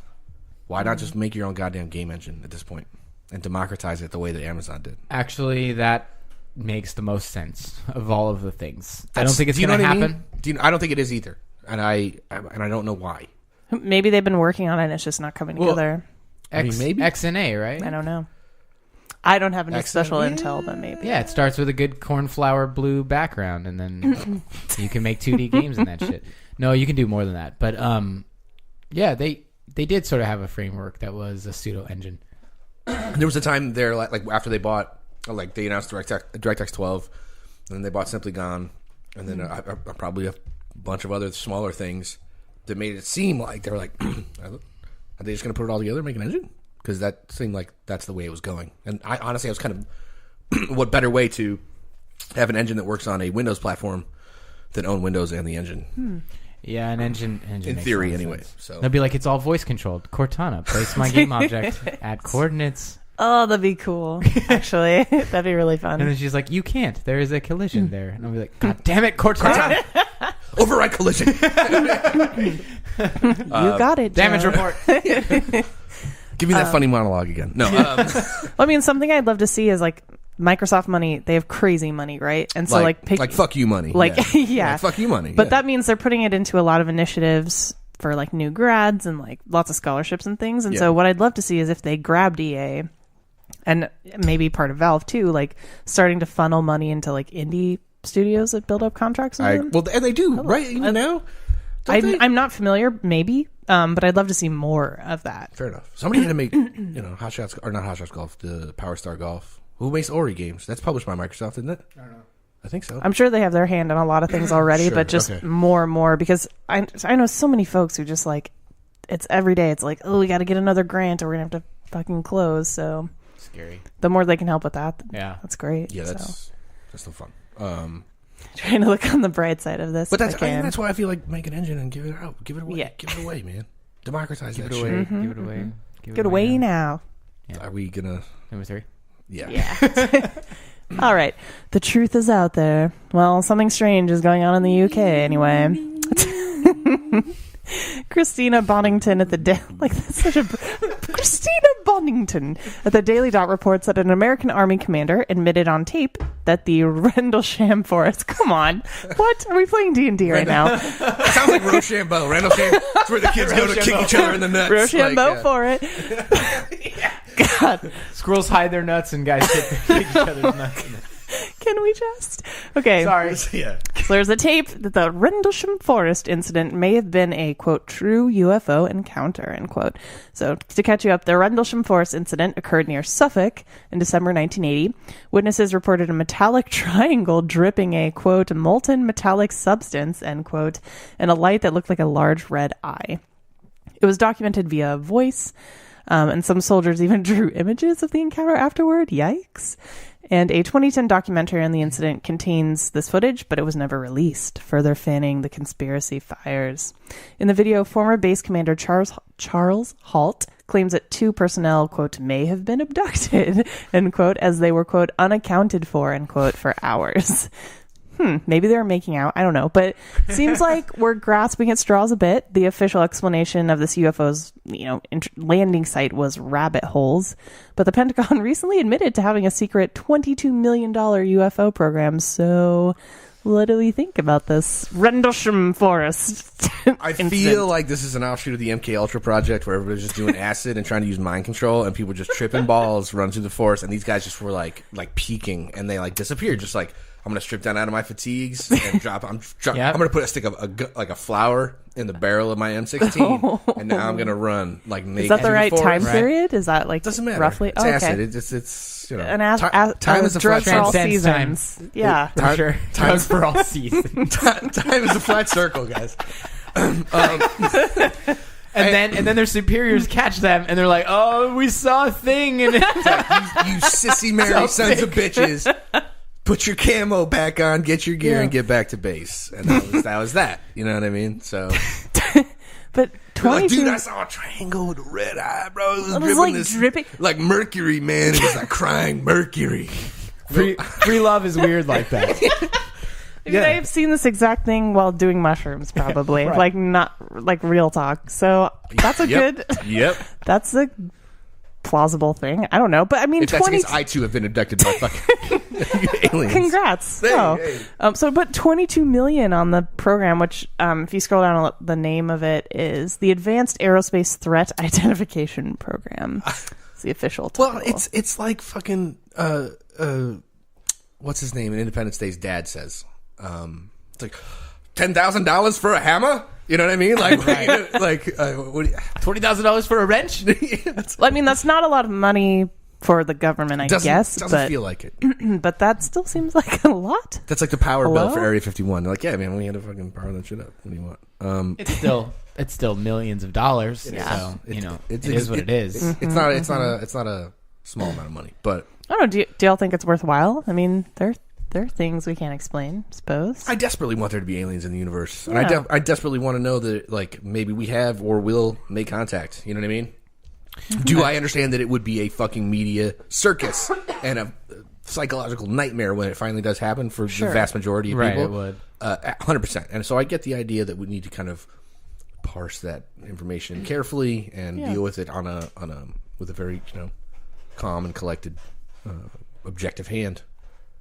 Why not just make your own goddamn game engine at this point and democratize it the way that Amazon did? Actually, that makes the most sense of all of the things. I don't think it's going to happen. I don't think it is either, and I don't know why. Maybe they've been working on it and it's just not coming together. Maybe XNA, right? I don't know. I don't have any special intel, but maybe. Yeah, it starts with a good cornflower blue background, and then you can make 2D games and that shit. No, you can do more than that. But yeah, they did sort of have a framework that was a pseudo engine. There was a time there, like after they bought, like they announced DirectX 12, and then they bought Simply Gone, and then probably a bunch of other smaller things that made it seem like they were like, are they just going to put it all together and make an engine? Because that seemed like that's the way it was going. And I honestly, I was kind of, what better way to have an engine that works on a Windows platform than own Windows and the engine? Yeah, an engine in theory, anyway. So they'll be like, it's all voice controlled. Cortana, place my game object at coordinates Oh, that'd be cool. Actually, that'd be really fun. And then she's like, "You can't. There is a collision there." And I'll be like, "God damn it, Cortana!" Override collision. You got it. Damage John. report. Give me that funny monologue again. No. I mean, something I'd love to see is like Microsoft money. They have crazy money, right? And so like fuck you money. Like yeah. Like, fuck you money. But that means they're putting it into a lot of initiatives for like new grads and like lots of scholarships and things. And so what I'd love to see is if they grabbed EA and maybe part of Valve too, like starting to funnel money into like indie studios that build up contracts with them. Well, and they do, right? Even now? I'm not familiar, maybe, but I'd love to see more of that. Fair enough. Somebody had to make, Hot Shots, or not Hot Shots Golf, the Power Star Golf. Who makes Ori games? That's published by Microsoft, isn't it? I don't know. I think so. I'm sure they have their hand on a lot of things already, but just more and more, because I know so many folks who just like, it's every day. It's like, oh, we got to get another grant or we're going to have to fucking close. So scary. The more they can help with that, that's great. Yeah, that's no fun. Trying to look on the bright side of this. But that's why I feel like make an engine and give it out. Give it away. Yeah. Give it away, man. Democratize Give that it away. shit. Give it away. Give it away now. Yeah. Are we going to... Number 3? Yeah. All right. The truth is out there. Well, something strange is going on in the UK anyway. Christina Bonington at the Christina Bonington at the Daily Dot reports that an American Army commander admitted on tape that the Rendlesham Forest. Come on, what are we playing D&D right now? Sounds like Rochambeau. Rendlesham. That's where the kids go to kick each other in the nuts. Rochambeau for it. God, squirrels hide their nuts and guys kick each other's nuts. Can we just? Okay. Sorry. Yeah. So there's a tape that the Rendlesham Forest incident may have been a, quote, true UFO encounter, end quote. So to catch you up, the Rendlesham Forest incident occurred near Suffolk in December 1980. Witnesses reported a metallic triangle dripping a, quote, molten metallic substance, end quote, and a light that looked like a large red eye. It was documented via voice, and some soldiers even drew images of the encounter afterward. Yikes. And a 2010 documentary on the incident contains this footage, but it was never released, further fanning the conspiracy fires. In the video, former base commander Charles Halt claims that 2 personnel, quote, may have been abducted, end quote, as they were, quote, unaccounted for, end quote, for hours. Maybe they were making out. I don't know. But it seems like we're grasping at straws a bit. The official explanation of this UFO's, landing site was rabbit holes. But the Pentagon recently admitted to having a secret $22 million UFO program. So what do we think about this Rendlesham Forest? I feel like this is an offshoot of the MK Ultra project where everybody's just doing acid and trying to use mind control, and people just tripping balls, run through the forest, and these guys just were like peeking, and they like disappeared, just like, I'm gonna strip down out of my fatigues and drop. I'm gonna put a stick of a flower in the barrel of my M16, and now I'm gonna run like naked. Is that the right time period? Is that like doesn't matter? Roughly, it's acid. It's time is a flat for all seasons. Yeah, for sure. Time for all seasons. Time is a flat circle, guys. And then their superiors catch them, and they're like, "Oh, we saw a thing." And it's like, you sissy Mary sons of bitches. Put your camo back on, get your gear, and get back to base. And that was that. You know what I mean? So, but 22, like, dude, I saw a triangle with a red eye, bro. It was like dripping, like mercury, man. It was like crying mercury. Free love is weird like that. I've seen this exact thing while doing mushrooms, probably. Right. Like not like real talk. So that's a good. Yep. That's a plausible thing. I don't know, but I mean, if that's the case, I too have been abducted by fucking aliens. Congrats. Hey. But 22 million on the program, which if you scroll down, the name of it is the Advanced Aerospace Threat Identification Program. It's the official title. Well, it's like fucking what's his name in Independence Day's dad says. It's like $10,000 for a hammer. You know what I mean? Like, $20,000 for a wrench? I mean, that's not a lot of money for the government, I guess. Doesn't feel like it. But that still seems like a lot. That's like the power bill for Area 51. They're like, yeah, man, we had to fucking power that shit up. What do you want? It's still millions of dollars. Yeah. So it is what it is. It's not a small amount of money. But I don't know. Do y'all think it's worthwhile? I mean, there are things we can't explain, I suppose. I desperately want there to be aliens in the universe. Yeah. And I desperately want to know that, like, maybe we have or will make contact. You know what I mean? Do I understand that it would be a fucking media circus and a psychological nightmare when it finally does happen for the vast majority of people? It would. 100%. And so I get the idea that we need to kind of parse that information carefully and deal with it with a very calm and collected, objective hand.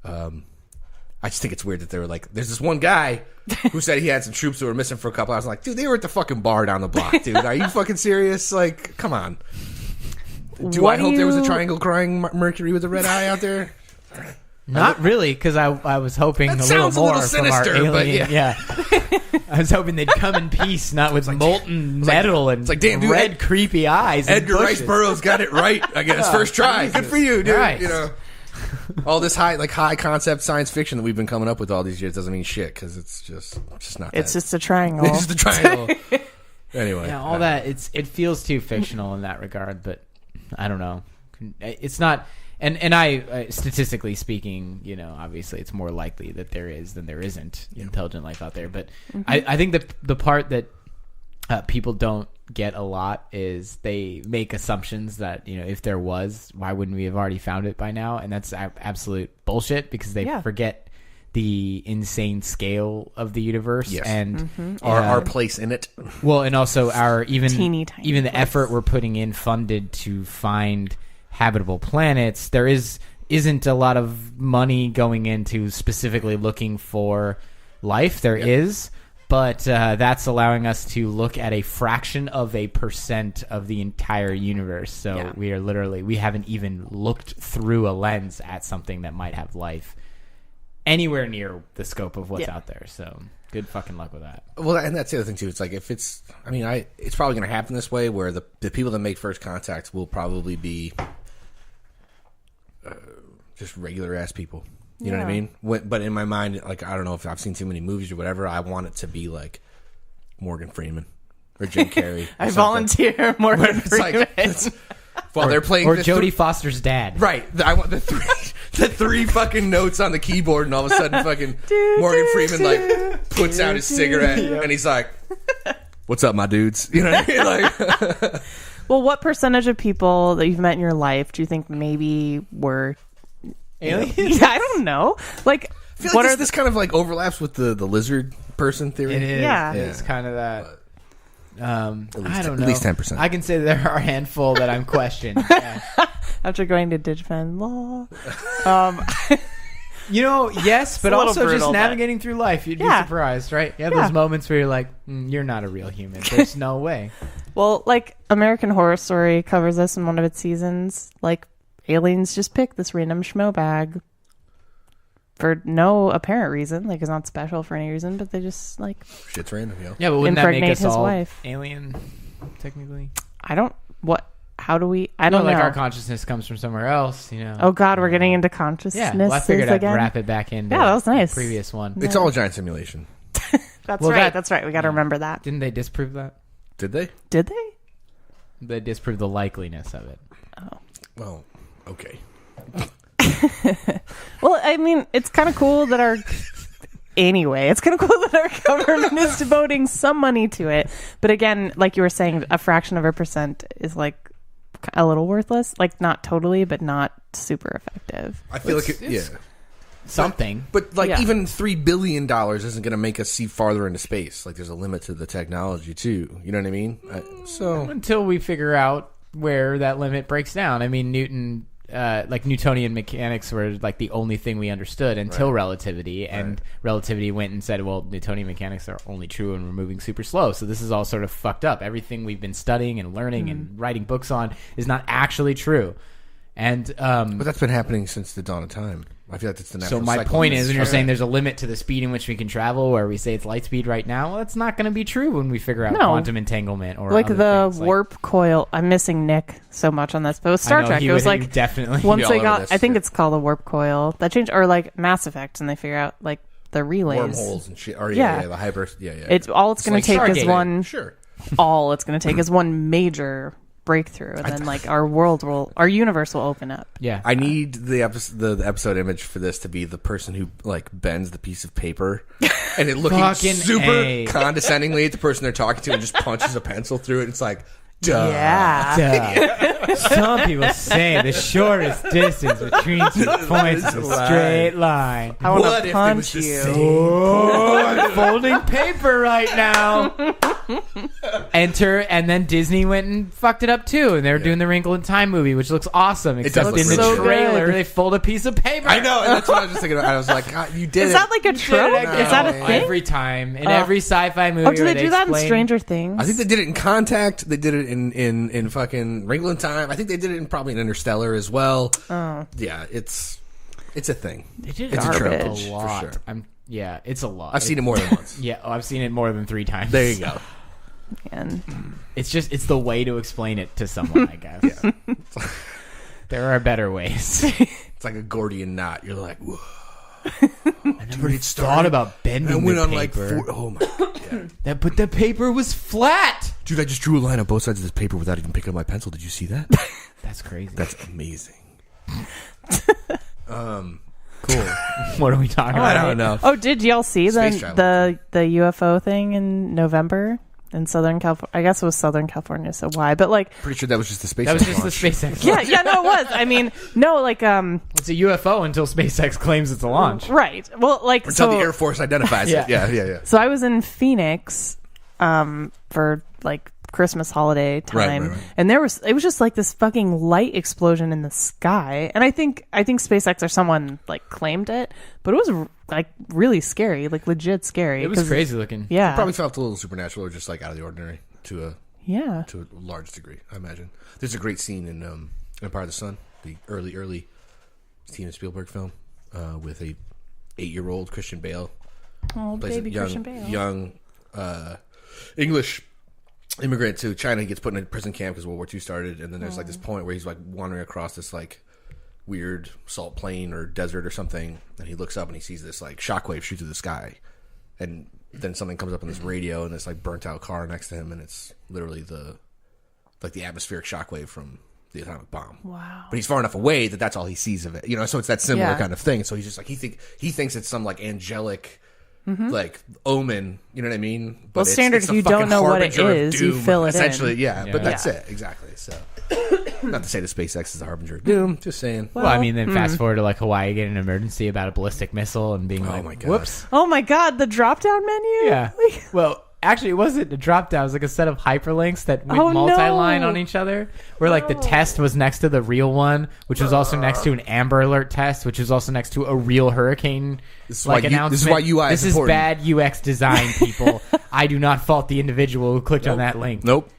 I just think it's weird that they were like, there's this one guy who said he had some troops who were missing for a couple hours. I'm like, dude, they were at the fucking bar down the block, dude. Are you fucking serious? Like, come on. I hope there was a triangle crying Mercury with a red eye out there? Not really, because I was hoping a little more from our alien. But yeah. I was hoping they'd come in peace, not with molten metal and damn, dude, red, creepy eyes. Edgar Rice Burroughs got it right, I guess, first try. Good for you, dude. Right. All this high concept science fiction that we've been coming up with all these years doesn't mean shit because it's just not. It's just a triangle. It's just a triangle. Anyway, all that it feels too fictional in that regard, but I don't know. It's not. And I statistically speaking, obviously it's more likely that there is than there isn't intelligent life out there. But I think the part that people don't get a lot is they make assumptions that if there was, why wouldn't we have already found it by now? And that's absolute bullshit because they forget the insane scale of the universe and our place in it. Well, and also our teeny tiny even the place. effort we're putting in funded to find habitable planets. There isn't a lot of money going into specifically looking for life. There is. But that's allowing us to look at a fraction of a % of the entire universe. So we haven't even looked through a lens at something that might have life anywhere near the scope of what's out there. So good fucking luck with that. Well, and that's the other thing too. It's like it's probably going to happen this way where the people that make first contact will probably be just regular ass people. You know what I mean? But in my mind, like, I don't know if I've seen too many movies or whatever. I want it to be like Morgan Freeman or Jim Carrey. I volunteer Morgan Freeman. While they're playing, or Jodie Foster's dad. Right. I want the three fucking notes on the keyboard, and all of a sudden, fucking Morgan Freeman like puts out his cigarette, and he's like, "What's up, my dudes?" You know what I mean? Like, well, what percentage of people that you've met in your life do you think maybe were aliens? I don't know. Like, I feel like this kind of like overlaps with the lizard person theory. It is. Yeah. It's kind of that. I don't know. At least 10%. I can say there are a handful that I'm questioned. After going to Digifan Law. Yes, but also brutal, just navigating through life. You'd be surprised, right? You have those moments where you're like, you're not a real human. There's no way. Well, like American Horror Story covers this in one of its seasons. Like, aliens just pick this random schmo bag for no apparent reason. Like, it's not special for any reason, but they just, like... Shit's random, Yeah, but wouldn't that make us all wife. alien, technically? I don't... What... How do we... I don't know. Like, our consciousness comes from somewhere else, Oh, God, we're getting into consciousness I figured I'd again. wrap it back into that was nice. the previous one. It's all a giant simulation. That's right. That's right. We got to remember that. Didn't they disprove that? Did they? Did they? They disproved the likeliness of it. Oh. Well, okay. Well, I mean, it's kind of cool that our... Anyway, it's kind of cool that our government is devoting some money to it. But again, like you were saying, a fraction of a % is like a little worthless. Like, not totally, but not super effective. I feel like it's something. But like, even $3 billion isn't going to make us see farther into space. Like, there's a limit to the technology, too. You know what I mean? So until we figure out where that limit breaks down. I mean, Newtonian mechanics were like the only thing we understood until relativity, and relativity went and said, well, Newtonian mechanics are only true and we're moving super slow. So this is all sort of fucked up. Everything we've been studying and learning and writing books on is not actually true. And but that's been happening since the dawn of time. I feel like that's the natural So my cycle. point is, when you're saying there's a limit to the speed in which we can travel, where we say it's light speed right now, well, that's not going to be true when we figure out quantum entanglement or like other the things. warp coil. I'm missing Nick so much on this, but with Star Trek, it was like definitely once they got. I think it's called a warp coil that changed, or like Mass Effect, and they figure out like the relays, wormholes and shit. Or the hyper. It's all it's going to take is one. Sure. All it's going to take is one major breakthrough, and then like our universe will open up. Yeah, I need the episode image for this to be the person who like bends the piece of paper and it looking super condescendingly at the person they're talking to and just punches a pencil through it. It's like, Duh. Yeah. Some people say the shortest distance between 2 points is a straight line. I want What to if it punch was the you. same? Oh, I'm folding paper right now. Enter, and then Disney went and fucked it up too, and they were doing the Wrinkle in Time movie, which looks awesome. Except does in look the really trailer, good. they fold a piece of paper. I know, and that's what I was just thinking about. I was like, God, you did Is it. that like a trope? No. Is that a thing? Every time in every sci-fi movie. Oh, do where they do that in explain- Stranger Things? I think they did it in Contact. They did it in fucking Wrinkle in Time. I think they did it in probably in Interstellar as well. Oh. Yeah, it's a thing. They did It's it a trope, a garbage. lot. for sure. Yeah, it's a lot. I've seen it more than once. Yeah, I've seen it more than 3 times. There you go. And It's it's the way to explain it to someone, I guess. Yeah. There are better ways. It's like a Gordian knot. You're like, whoa. I never thought about bending I went the on like paper. oh my God. Yeah. But the paper was flat. Dude, I just drew a line on both sides of this paper without even picking up my pencil. Did you see that? That's crazy. That's amazing. Cool. What are we talking I about? don't know. oh, did y'all see Space the UFO thing in November in Southern California? I guess it was Southern California, so why? But like, Pretty sure that was just the SpaceX That was just launch. the SpaceX. yeah, no, it was. I mean, no, like, It's a UFO until SpaceX claims it's a launch. right. Well, like, Until so the Air Force identifies Yeah. it. Yeah. So I was in Phoenix for like Christmas holiday time, Right. and it was just like this fucking light explosion in the sky, and I think SpaceX or someone like claimed it, but it was like really scary, like legit scary. It was 'cause- crazy looking. Yeah, Probably felt a little supernatural or just like out of the ordinary to a yeah. large degree, I imagine. There's a great scene in Empire of the Sun, the early Steven Spielberg film, with a 8-year-old Christian Bale. Oh, Plays baby a young, Christian Bale. young English immigrant to China. He gets put in a prison camp because World War II started, and then there's like this point where he's like wandering across this like weird salt plain or desert or something, and he looks up and he sees this like shockwave shoot through the sky, and then something comes up on this radio and this like burnt out car next to him, and it's literally the atmospheric shockwave from the atomic bomb. Wow. But he's far enough away that that's all he sees of it, you know. So it's that similar Yeah. kind of thing. So he's just like he thinks it's some like angelic. Like omen, you know what I mean? But Well, standard, it's if you the fucking don't know what it harbinger of is, you doom, fill it in. essentially, yeah. But Yeah. that's it, exactly. So, not to say that SpaceX is the harbinger of doom. Just saying. Well, I mean, then fast forward to like Hawaii getting an emergency about a ballistic missile and being like, my God. whoops. Oh my God, the drop down menu. Yeah. Well, actually, it wasn't a drop down. It was like a set of hyperlinks that went Oh, no. multi-line on each other. Where like the test was next to the real one, which was also next to an Amber Alert test, which was also next to a real hurricane This is like why announcement. this is why UI This is is important. bad UX design, people. I do not fault the individual who clicked on that link. Nope.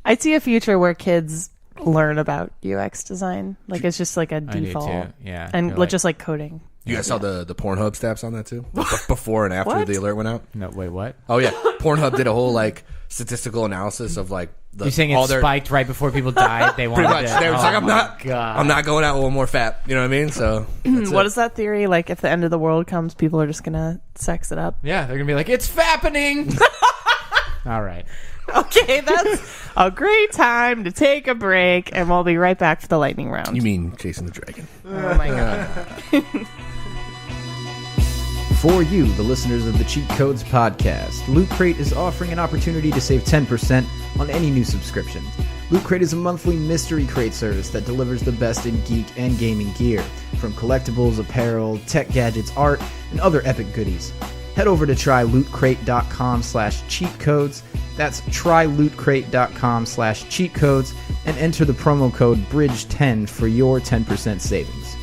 I see a future where kids learn about UX design. Like it's just like a I do default. too. Yeah. And They're like, just like coding. You guys saw the Pornhub stats on that too? Before and after What? the alert went out? no, wait, what? Oh, yeah. Pornhub did a whole like statistical analysis of like You're saying all it their. spiked right before people died? They wanted Pretty much. to. They were just Oh like, I'm my not, God. I'm not going out with one more fat. You know what I mean? So, that's What it. is that theory? Like if the end of the world comes, people are just gonna sex it up. Yeah, they're gonna be like, it's fappening. All right. Okay, that's a great time to take a break, and we'll be right back for the lightning round. You mean chasing the dragon? Oh my God. For you, the listeners of the Cheat Codes podcast, Loot Crate is offering an opportunity to save 10% on any new subscription. Loot Crate is a monthly mystery crate service that delivers the best in geek and gaming gear, from collectibles, apparel, tech gadgets, art, and other epic goodies. Head over to trylootcrate.com/cheatcodes. That's trylootcrate.com/cheatcodes and enter the promo code BRIDGE10 for your 10% savings.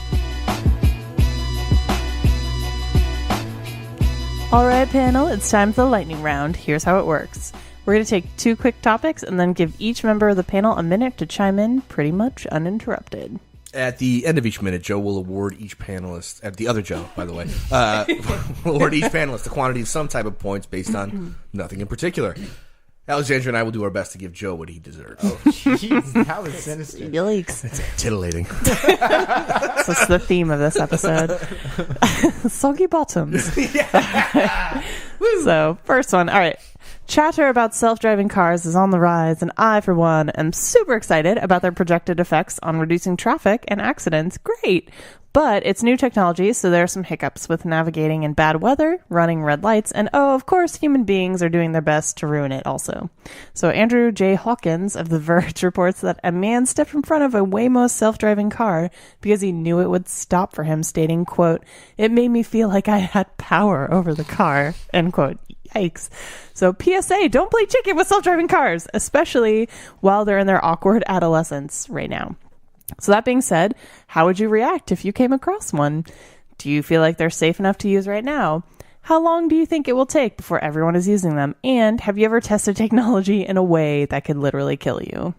All right, panel, it's time for the lightning round. Here's how it works. We're going to take 2 quick topics and then give each member of the panel a minute to chime in pretty much uninterrupted. At the end of each minute, Joe will award each panelist, at the other Joe, by the way, will award each panelist the quantity of some type of points based on nothing in particular. Alexandra and I will do our best to give Joe what he deserves. Jeez, that was sinister. Yikes. Titillating. That's the theme of this episode. Soggy bottoms. So, first one. All right. Chatter about self-driving cars is on the rise, and I, for one, am super excited about their projected effects on reducing traffic and accidents. Great. But it's new technology, so there are some hiccups with navigating in bad weather, running red lights, and of course, human beings are doing their best to ruin it also. So Andrew J. Hawkins of The Verge reports that a man stepped in front of a Waymo self-driving car because he knew it would stop for him, stating, quote, "It made me feel like I had power over the car," end quote. Yikes. So PSA, don't play chicken with self-driving cars, especially while they're in their awkward adolescence right now. So that being said, how would you react if you came across one? Do you feel like they're safe enough to use right now? How long do you think it will take before everyone is using them? And have you ever tested technology in a way that could literally kill you?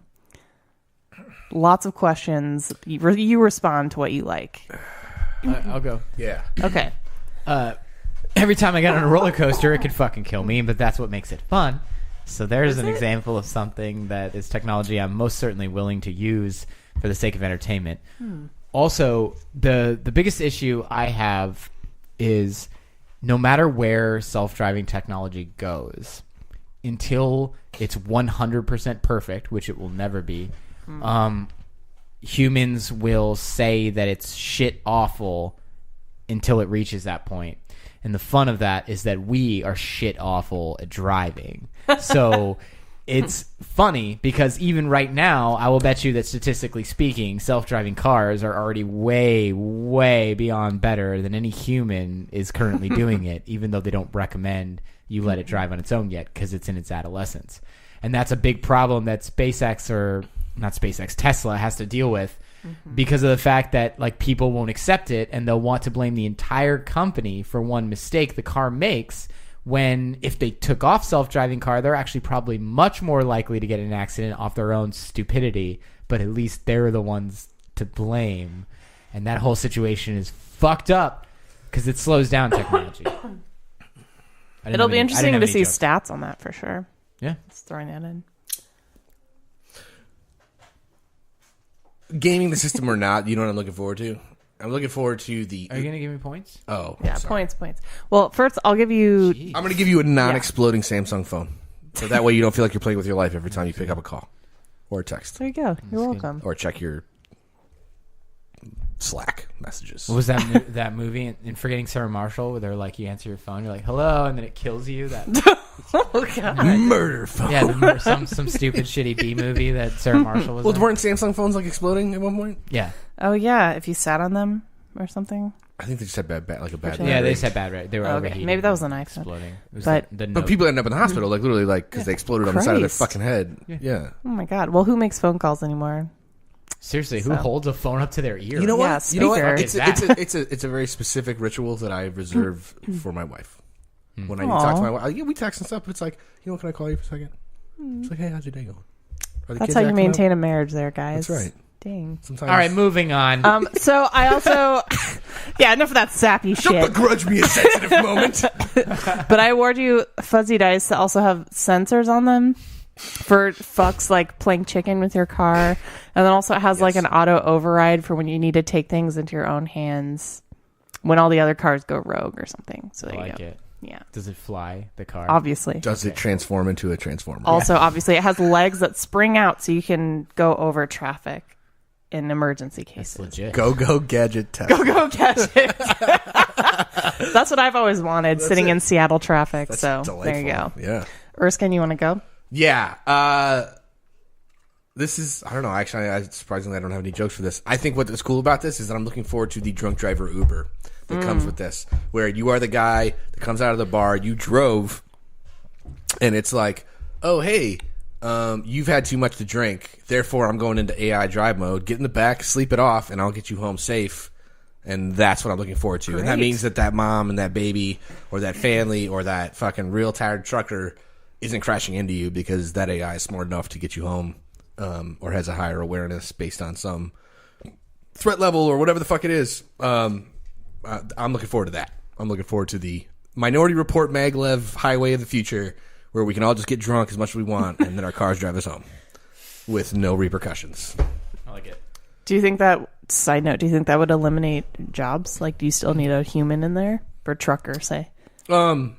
Lots of questions. You respond to what you like. I'll go. Yeah. Okay. Every time I get on a roller coaster, it could fucking kill me, but that's what makes it fun. So there's an example of something that is technology I'm most certainly willing to use for the sake of entertainment. Also, the biggest issue I have is no matter where self-driving technology goes, until it's 100% perfect, which it will never be, humans will say that it's shit awful until it reaches that point. And the fun of that is that we are shit awful at driving. So it's funny because even right now, I will bet you that statistically speaking, self-driving cars are already way, way beyond better than any human is currently doing it, even though they don't recommend you let it drive on its own yet because it's in its adolescence. And that's a big problem that Tesla has to deal with because of the fact that like people won't accept it and they'll want to blame the entire company for one mistake the car makes. When if they took off self-driving car, they're actually probably much more likely to get in an accident off their own stupidity, but at least they're the ones to blame. And that whole situation is fucked up because it slows down technology. It'll be interesting to see stats on that for sure. Yeah. Just throwing that in. Gaming the system or not, you know what I'm looking forward to? I'm looking forward to the... Are you going to give me points? Oh, yeah, sorry. points. Well, first, I'll give you... Jeez. I'm going to give you a non-exploding Samsung phone. So that way you don't feel like you're playing with your life every time you pick up a call or a text. There you go. You're welcome. Or check your Slack messages. What was that that movie in Forgetting Sarah Marshall where they're like, you answer your phone, you're like, hello, and then it kills you? Oh, God. Murder phone. Yeah, some stupid shitty B movie that Sarah Marshall was in. Weren't Samsung phones like exploding at one point? Yeah. Oh, yeah. If you sat on them or something. I think they just had bad Yeah, they said bad. Right? They were overheating. Maybe that was an iPhone. Exploding. It was But people end up in the hospital, like literally, like because they exploded on the side of their fucking head. Yeah. Oh my God. Well, who makes phone calls anymore? Seriously, who holds a phone up to their ear? You know what? Yeah, you know what? speaker. It's a very specific ritual that I reserve for my wife. When I need to talk to my wife, we text and stuff, but it's like, you know, can I call you for a second? It's like, hey, how's your day going? That's how you maintain a marriage there, guys. That's right. Dang. All right, moving on. So I also... yeah, enough of that sappy shit. Don't begrudge me a sensitive moment. But I award you fuzzy dice that also have sensors on them for fucks like playing chicken with your car. And then also it has like an auto override for when you need to take things into your own hands when all the other cars go rogue or something. So there you go. It. Yeah. Does it fly, the car? Obviously. Does it transform into a transformer? Also, obviously, it has legs that spring out so you can go over traffic in emergency cases. That's legit. Go gadget test. Go gadget. That's what I've always wanted, sitting in Seattle traffic. That's so delightful. there you go. Yeah. Erskine, you want to go? Yeah. This is, I don't know, actually, surprisingly, I don't have any jokes for this. I think what is cool about this is that I'm looking forward to the drunk driver Uber that comes with this, where you are the guy that comes out of the bar, you drove, and it's like, oh, hey, you've had too much to drink, therefore I'm going into AI drive mode, get in the back, sleep it off, and I'll get you home safe. And that's what I'm looking forward to. Great. And that means that mom and that baby or that family or that fucking real tired trucker isn't crashing into you because that AI is smart enough to get you home, or has a higher awareness based on some threat level or whatever the fuck it is. I'm looking forward to that. I'm looking forward to the Minority Report maglev highway of the future where we can all just get drunk as much as we want and then our cars drive us home with no repercussions. I like it. Do you think that, side note, do you think that would eliminate jobs? Like, do you still need a human in there for trucker, say? There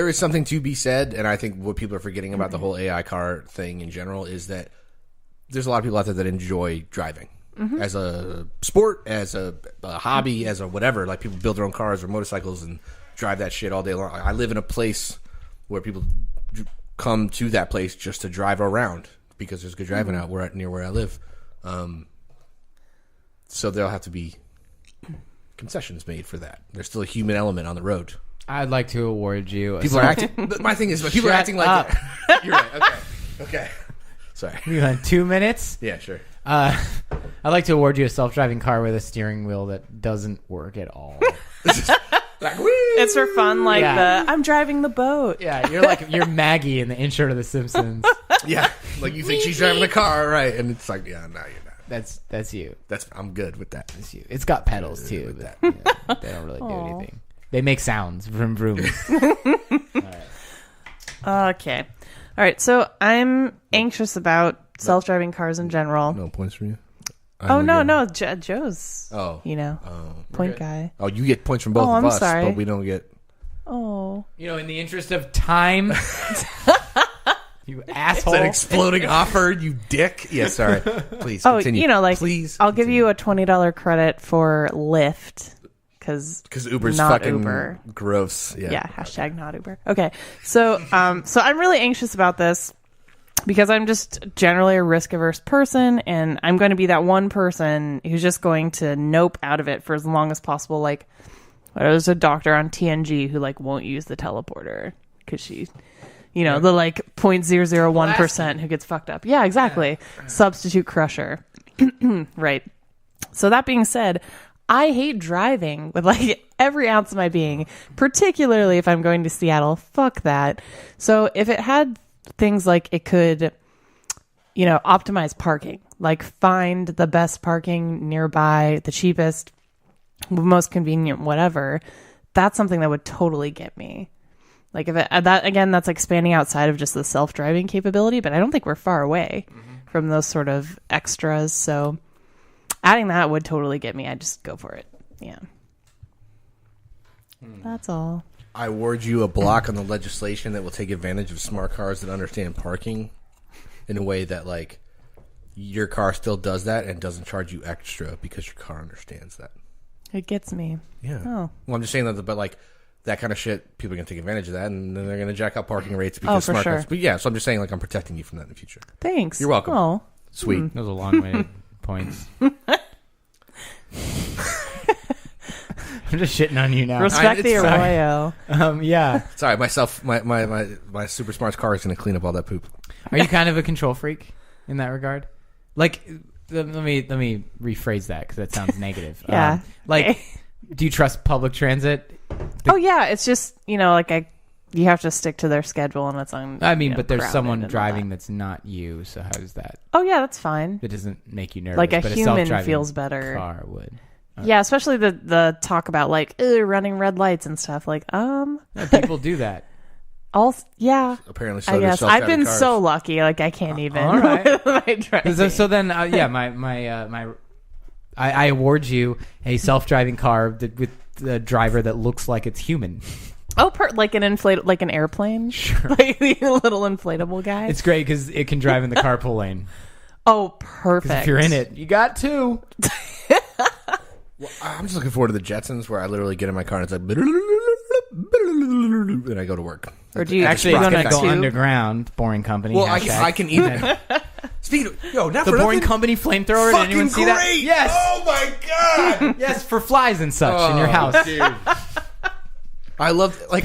is something to be said, and I think what people are forgetting about the whole AI car thing in general is that there's a lot of people out there that enjoy driving. as a sport, as a hobby, as a whatever. Like people build their own cars or motorcycles and drive that shit all day long. I live in a place where people come to that place just to drive around because there's good driving out near where I live. So there'll have to be concessions made for that. There's still a human element on the road. I'd like to award you. People are acting. My thing is, people are acting like you're right. Okay. Sorry. You want 2 minutes? Yeah, sure. I'd like to award you a self-driving car with a steering wheel that doesn't work at all. Like, woo! It's for fun, like I'm driving the boat. Yeah, you're Maggie in the intro to The Simpsons. Yeah, like you think she's driving the car, right? And it's like, yeah, no, you're not. That's you. I'm good with that. That's you. It's got pedals too, but they don't really do anything. They make sounds. Vroom vroom. Okay. All right. So I'm anxious about self-driving cars in general. No points for you. No. Joe's. Point guy. Oh, you get points from both of us, sorry. but we don't get. Oh. In the interest of time, you asshole. It's an exploding offer, you dick. Yeah, sorry. Please continue. Please. I'll give you a $20 credit for Lyft because Uber's not fucking Uber. Gross. Yeah. Hashtag not Uber. Okay. So I'm really anxious about this because I'm just generally a risk-averse person, and I'm going to be that one person who's just going to nope out of it for as long as possible. Like, there's a doctor on TNG who won't use the teleporter because she, the 0.001% who gets fucked up. Yeah, exactly. Yeah. Substitute crusher. Right. So that being said, I hate driving with every ounce of my being, particularly if I'm going to Seattle. Fuck that. So if it had things like it could, optimize parking, find the best parking nearby, the cheapest, most convenient, whatever, that's something that would totally get me. If it, that again, that's expanding outside of just the self-driving capability, but I don't think we're far away from those sort of extras. So adding that would totally get me. I'd just go for it. Yeah. That's all. I award you a block on the legislation that will take advantage of smart cars that understand parking in a way that, your car still does that and doesn't charge you extra because your car understands that. It gets me. Yeah. Oh. Well, I'm just saying that, but, that kind of shit, people are going to take advantage of that, and then they're going to jack up parking rates because smart cars. But yeah, so I'm just saying, I'm protecting you from that in the future. Thanks. You're welcome. Oh. Sweet. That was a long way. Points. I'm just shitting on you now. Respect the arroyo. Yeah. Sorry, my super smart car is going to clean up all that poop. Are you kind of a control freak in that regard? Let me rephrase that because that sounds negative. Yeah. Do you trust public transit? Yeah. It's just you have to stick to their schedule and it's on. I mean, but there's someone driving that's not you. So how does that? Oh yeah, that's fine. That doesn't make you nervous. But a human feels better. Car would. Yeah, especially the talk about running red lights and stuff. People do that. Apparently, so I guess I've been cars. so lucky. I can't even. All right. So then, I award you a self-driving car with a driver that looks like it's human. Oh, like an airplane. Sure. Like the little inflatable guy. It's great because it can drive in the carpool lane. Oh, perfect. If you're in it, you got two. Well, I'm just looking forward to the Jetsons where I literally get in my car and it's and I go to work. Or do you actually go underground? Boring Company. Well, I can even. Speaking of, not the for Boring nothing, Company flamethrower. Did anyone see that? Yes. Oh my god. Yes, for flies and such in your house. Dude. I love my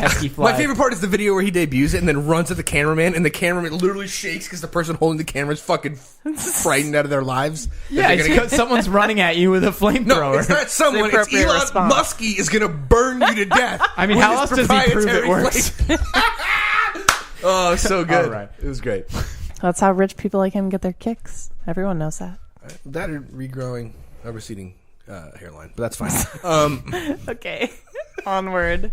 favorite part is the video where he debuts it and then runs at the cameraman and the cameraman literally shakes because the person holding the camera is fucking frightened out of their lives. Yeah, it's because someo's running at you with a flamethrower. No, it's not someone. It's Elon Muskie is going to burn you to death. I mean, how else does he prove it works? Oh, so good. All right. It was great. That's how rich people like him get their kicks. Everyone knows that. That or regrowing a receding hairline, but that's fine. Okay, onward.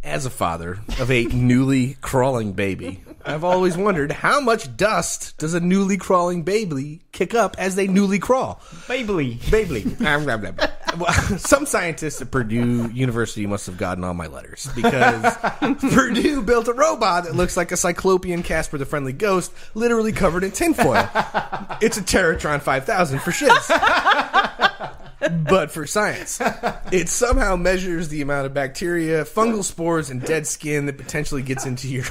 As a father of a newly crawling baby, I've always wondered how much dust does a newly crawling baby kick up as they newly crawl? Baby. some scientists at Purdue University must have gotten all my letters because Purdue built a robot that looks like a cyclopean Casper the Friendly Ghost, literally covered in tinfoil. It's a Terratron 5000 for shits. But for science, it somehow measures the amount of bacteria, fungal spores, and dead skin that potentially gets into your,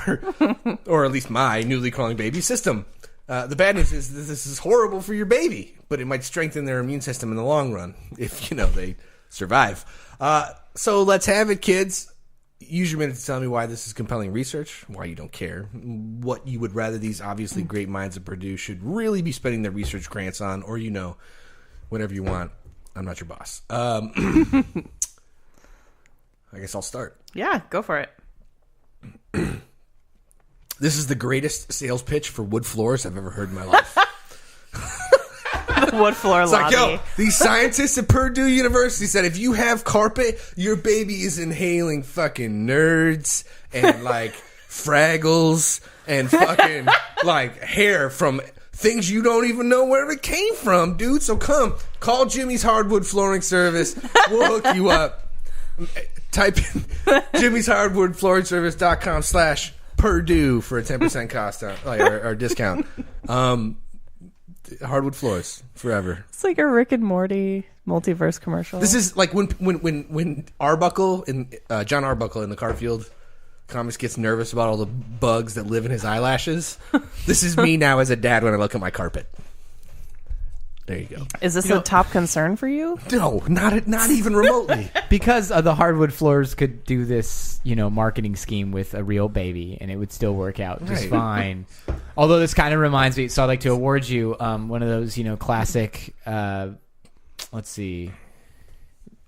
or at least my, newly crawling baby system. The bad news is this is horrible for your baby, but it might strengthen their immune system in the long run if, they survive. So let's have it, kids. Use your minute to tell me why this is compelling research, why you don't care, what you would rather these obviously great minds at Purdue should really be spending their research grants on, or, whatever you want. I'm not your boss. I guess I'll start. Yeah, go for it. This is the greatest sales pitch for wood floors I've ever heard in my life. The wood floor It's lobby. like, these scientists at Purdue University said if you have carpet, your baby is inhaling fucking nerds and like Fraggles and fucking like hair from things you don't even know where it came from, dude. So call Jimmy's Hardwood Flooring Service. We'll hook you up. Type in jimmy'shardwoodflooringservice.com/Purdue for a 10% cost or discount. Hardwood floors forever. It's like a Rick and Morty multiverse commercial. This is like when Arbuckle in John Arbuckle in the Garfield comics gets nervous about all the bugs that live in his eyelashes. This is me now as a dad when I look at my carpet. There you go. Is this a top concern for you? No, not even remotely. Because the hardwood floors could do this, marketing scheme with a real baby, and it would still work out just fine. Although this kind of reminds me, so I'd like to award you one of those, classic. Let's see.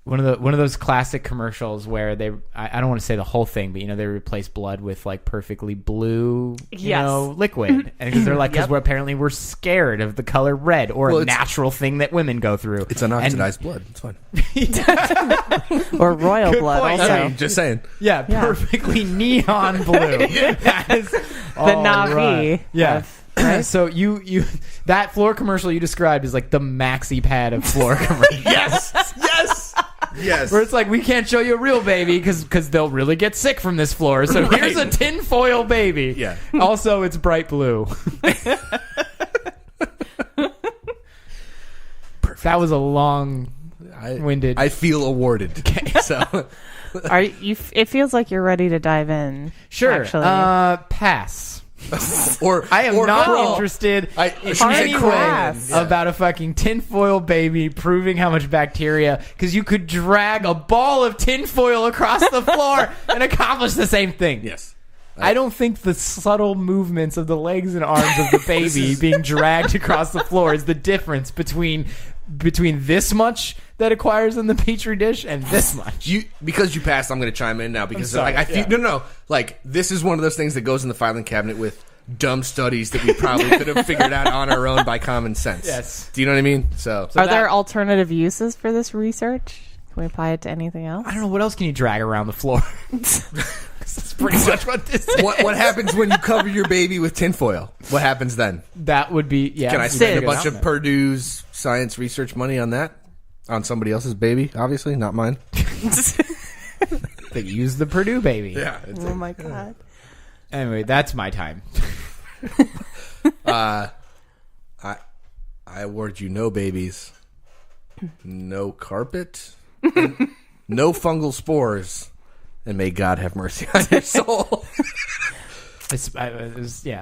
One of those classic commercials where I don't want to say the whole thing, but they replace blood with like perfectly blue, liquid, and because they're like because we're scared of the color red or a natural thing that women go through. It's unoxidized blood. It's fine. Or royal Good blood. point. Also, Just saying. Yeah, perfectly neon blue. That is the Navi. right. Yeah. Right? So you that floor commercial you described is like the maxi pad of floor commercial. Yes. Where it's like, we can't show you a real baby because they'll really get sick from this floor. So here's a tinfoil baby. Yeah. Also, it's bright blue. That was a long-winded. I feel awarded. Okay. So Are you? It feels like you're ready to dive in. Sure. Actually. Pass. I am not interested in any way about a fucking tinfoil baby proving how much bacteria, because you could drag a ball of tinfoil across the floor and accomplish the same thing. Yes. I don't think the subtle movements of the legs and arms of the baby being dragged across the floor is the difference between this much that acquires in the petri dish and this much. Because you passed, I'm going to chime in now because I feel like this is one of those things that goes in the filing cabinet with dumb studies that we probably could have figured out on our own by common sense. Yes. Do you know what I mean? So Are there alternative uses for this research? Can we apply it to anything else? I don't know, what else can you drag around the floor? That's pretty much what this is. What happens when you cover your baby with tinfoil? What happens then? That would be Can I spend a bunch of Purdue's science research money on that? On somebody else's baby, obviously, not mine. They use the Purdue baby. Yeah. Oh my god. Anyway, that's my time. I award you no babies, no carpet, no fungal spores, and may God have mercy on your soul.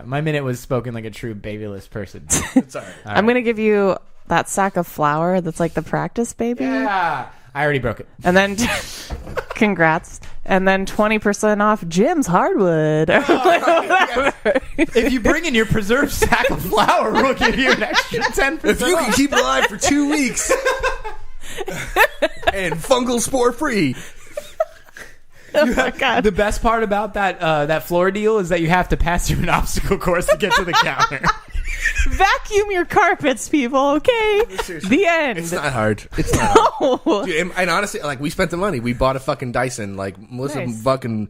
My minute was spoken like a true babyless person. It's all right. I'm going to give you that sack of flour that's like the practice baby. Yeah. I already broke it. And then, congrats. And then 20% off Jim's Hardwood. If you bring in your preserved sack of flour, we'll give you an extra 10%. If you can keep it alive for 2 weeks and fungal spore free. Oh my God. The best part about that floor deal is that you have to pass through an obstacle course to get to the counter. Vacuum your carpets, people, okay? Seriously. The end. It's not hard. It's not hard. No. Dude, and honestly, like, we spent the money. We bought a fucking Dyson. Like, Melissa Nice. fucking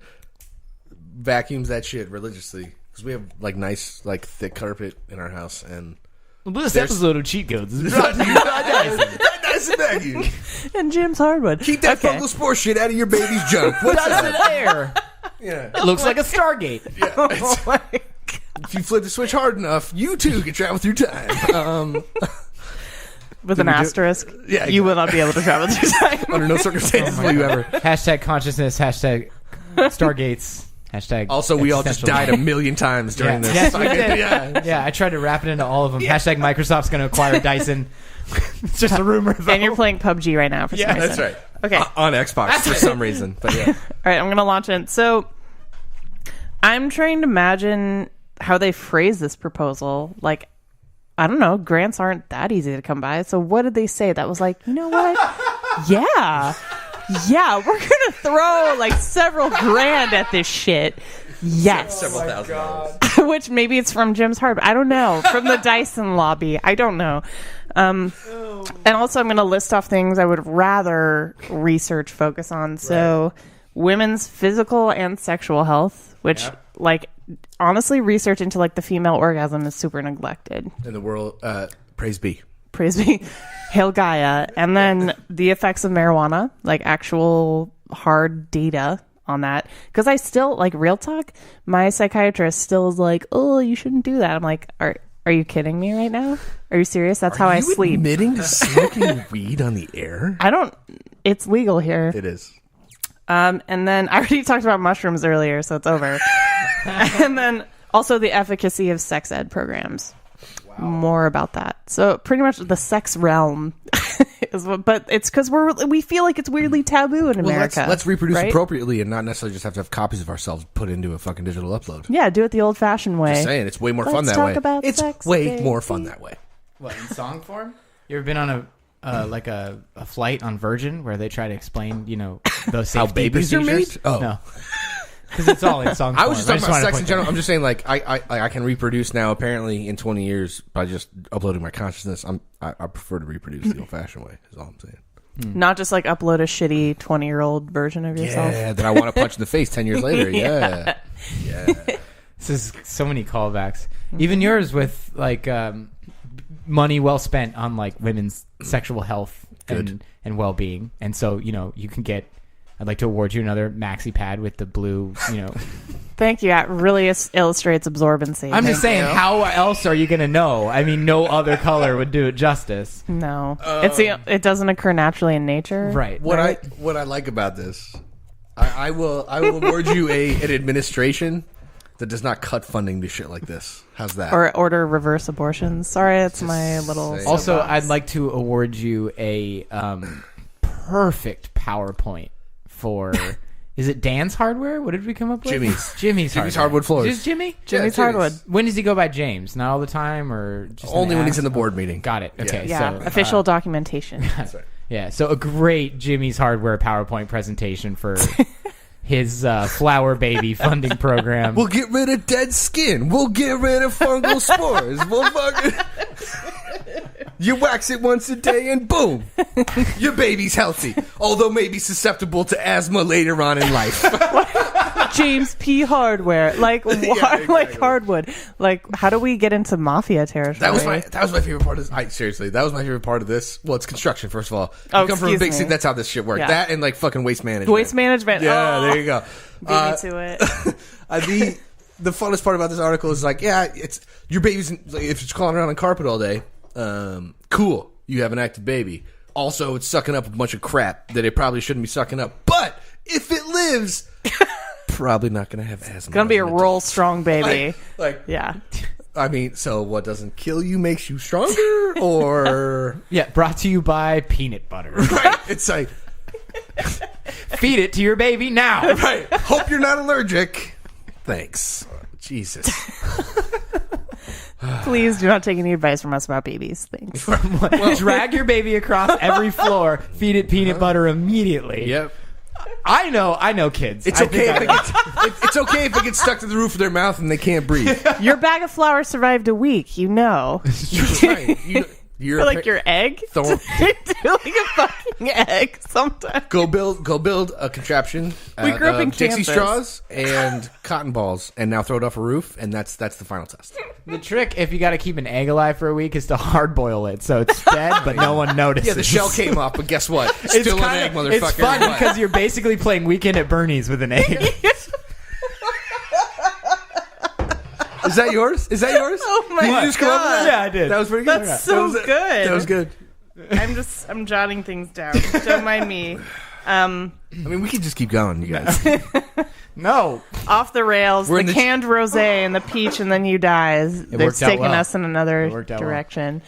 vacuums that shit religiously. Because we have, like, nice, like, thick carpet in our house. And Well, this episode of Cheat Codes is brought to you by Dyson. Dyson Listen back, you. And Jim's hardwood. Keep that fungal spore shit out of your baby's junk. What's that? There. Yeah. It looks like a Stargate. Yeah. Oh my God. If you flip the switch hard enough, you too can travel through time. With an asterisk. Yeah, You will not be able to travel through time. Under no circumstances will you ever. Hashtag consciousness. Hashtag Stargates. Hashtag Also, we all just existential. died a million times during this. Yes, we did. Yeah. Yeah, I tried to wrap it into all of them. Hashtag Microsoft's going to acquire Dyson. It's just a rumor, though. And you're playing PUBG right now for some reason. That's right. Okay. On Xbox for some reason. But yeah. All right, I'm going to launch it. So I'm trying to imagine how they phrase this proposal. Like, I don't know, grants aren't that easy to come by. So what did they say? That was like, you know what? Yeah, we're going to throw like several grand at this shit. Yes. Several $1,000. Which maybe it's from Jim's Heart. I don't know. From the Dyson lobby. I don't know. And also I'm going to list off things I would rather research focus on. So women's physical and sexual health, which like honestly research into like the female orgasm is super neglected. In the world, praise be. Praise be. Hail Gaia. And then the effects of marijuana, like actual hard data on that. Because I still, like, real talk, my psychiatrist still is like, oh, you shouldn't do that. I'm like, are you kidding me right now? Are you serious? That's how I sleep. Admitting to smoking weed on the air? It's legal here. It is. And then I already talked about mushrooms earlier, so it's over. And then also the efficacy of sex ed programs. Wow. More about that. So pretty much the sex realm is but it's because we feel like it's weirdly taboo in America. Let's reproduce appropriately and not necessarily just have to have copies of ourselves put into a fucking digital upload. Yeah, do it the old fashioned way. Just saying, it's way more fun that way. It's way more fun that way. What, in song form? You ever been on a flight on Virgin where they try to explain, those safety how babies are made? Oh. No. Because it's all in song form. I was just talking about sex in general. I'm just saying, like, I can reproduce now, apparently, in 20 years by just uploading my consciousness. I prefer to reproduce the old-fashioned way, is all I'm saying. Not just, like, upload a shitty 20-year-old version of yourself. Yeah, that I want to punch in the face 10 years later. Yeah. This is so many callbacks. Even yours with, like, money well spent on, like, women's sexual health and well-being. And so, you can get... I'd like to award you another maxi pad with the blue, Thank you. That really illustrates absorbency. I'm just saying, how else are you going to know? I mean, no other color would do it justice. No. It doesn't occur naturally in nature. Right. What I like about this, I will award you an administration that does not cut funding to shit like this. How's that? Or order reverse abortions. Sorry, that's my little... Also, I'd like to award you a perfect PowerPoint for... Is it Dan's Hardware? What did we come up with? Jimmy's Hardwood Floors. Is Jimmy? Jimmy's Hardwood. When does he go by James? Not all the time, or just only when he's in the board meeting? Got it. Okay. Yeah. So, official documentation. That's right. Yeah. So a great Jimmy's Hardware PowerPoint presentation for his Flower Baby funding program. We'll get rid of dead skin. We'll get rid of fungal spores. We'll fucking... You wax it once a day and boom, your baby's healthy. Although maybe susceptible to asthma later on in life. James P. Hardware, like exactly. like hardwood. Like, how do we get into mafia territory? That was my favorite part of this. Seriously, that was my favorite part of this. Well, it's construction, first of all. You come from a big city, that's how this shit works. Yeah. That and like fucking waste management. Waste management. Yeah, there you go. Beat me to it. The funnest part about this article is like, yeah, it's your baby's if it's crawling around on carpet all day. Cool, you have an active baby. Also, it's sucking up a bunch of crap that it probably shouldn't be sucking up. But if it lives, probably not going to have asthma. It's going to be a real strong baby. Yeah. I mean, so what doesn't kill you makes you stronger, or yeah, brought to you by peanut butter. Right. It's like feed it to your baby now. Right. Hope you're not allergic. Thanks. Jesus. Please do not take any advice from us about babies. Thanks. Well, drag your baby across every floor, feed it peanut butter immediately. Yep. I know kids. It's okay if it gets stuck to the roof of their mouth and they can't breathe. Your bag of flour survived a week, That's right. You're like your egg? Do like a fucking egg sometimes. Go build a contraption. We grew up in Dixie Kansas. straws and cotton balls, and now throw it off a roof, and that's the final test. The trick, if you got to keep an egg alive for a week, is to hard boil it so it's dead, but no one notices. Yeah, the shell came off, but guess what? Still an egg, motherfucker. It's fun because you're basically playing Weekend at Bernie's with an egg. Is that yours? Oh my Did you just come up with God. that? Yeah, I did. That was pretty good. That's so good. That was good. I'm jotting things down. Don't mind me. I mean, we could just keep going, you guys. No. Off the rails, We're in the the canned rosé and the peach and then you dies. They're worked out taking well. us in another It worked out direction.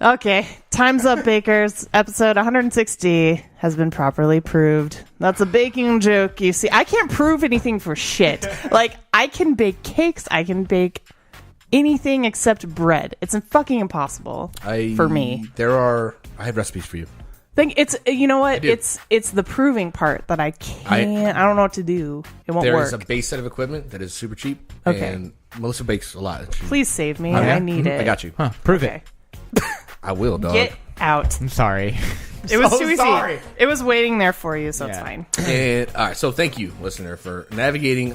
Okay, time's up, bakers. Episode 160 has been properly proved. That's a baking joke, you see. I can't prove anything for shit. Like, I can bake cakes. I can bake anything except bread. It's fucking impossible for me. I have recipes for you. It's, you know what? do. It's the proving part that I can't. I don't know what to do. It won't There work. is a base set of equipment that is super cheap. Okay. And Melissa bakes a lot. Please save me. Oh, yeah? I need it. I got you. Huh, prove Okay. it. I will, dog. Get out. I'm sorry. It was So too easy. sorry. It was waiting there for you, so it's Yeah. fine. And all right, so thank you, listener, for navigating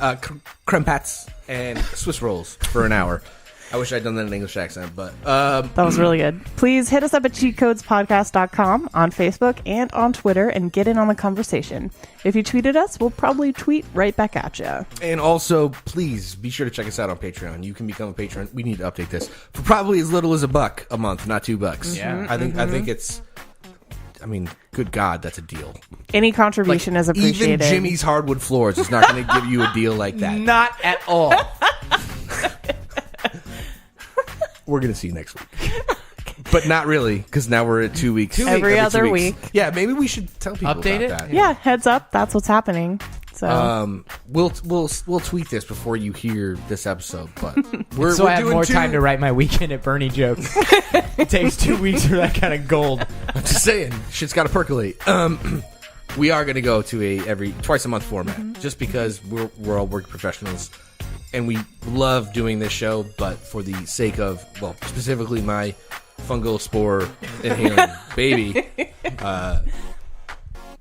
creme pats and Swiss rolls for an hour. I wish I'd done that in an English accent, but That was really good. Please hit us up at cheatcodespodcast.com on Facebook and on Twitter and get in on the conversation. If you tweeted us, we'll probably tweet right back at you. and also please be sure to check us out on Patreon. You can become a patron. We need to update this for probably as little as $1 a month, not $2. Yeah. I think it's. I mean, good God, that's a deal. Any contribution is appreciated. Even Jimmy's Hardwood Floors is not going to give you a deal like that. Not at all. We're going to see you next week. But not really, because now we're at 2 weeks. Every other 2 weeks. week. Yeah, maybe we should tell people Update about it? that. Yeah, heads up. That's what's happening. So We'll tweet this before you hear this episode, but we're So I have doing more 2 time to write my Weekend at Bernie jokes. It takes 2 weeks for that kind of gold. I'm just saying, shit's got to percolate. We are going to go to a every twice a month format, just because we're all working professionals, and we love doing this show. But for the sake of, well, specifically my fungal spore inhaling baby,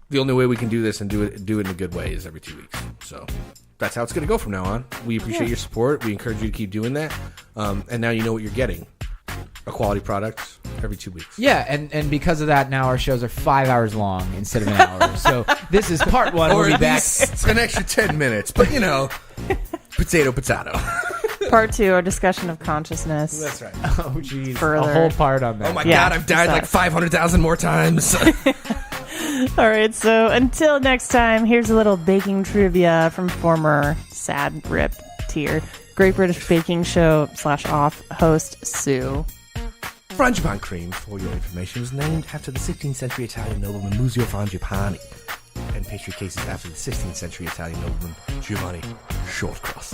the only way we can do this and do it in a good way is every 2 weeks. So that's how it's going to go from now on. We appreciate your support. We encourage you to keep doing that. And now you know what you're getting. A quality product every 2 weeks. Yeah, and because of that, now our shows are 5 hours long instead of an hour. So this is part one. Or We'll be at back. least an extra 10 minutes. But, you know, potato. part 2, a discussion of consciousness. That's right. Oh, jeez. Further. A whole part on that. Oh, my Yeah, God, I've died sucks. like 500,000 more times. All right, so until next time, here's a little baking trivia from former sad rip tier Great British Baking Show /off host Sue. Frangipane cream, for your information, was named after the 16th century Italian nobleman Muzio Frangipane, and pastry cases after the 16th century Italian nobleman Giovanni Shortcrust.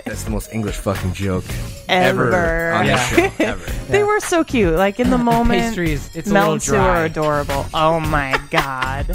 That's the most English fucking joke Ever. on Yeah. this show. Ever. They were so cute. Like in the moment, pastry is- it's a Mel little and Sue are dry. adorable. Oh my God.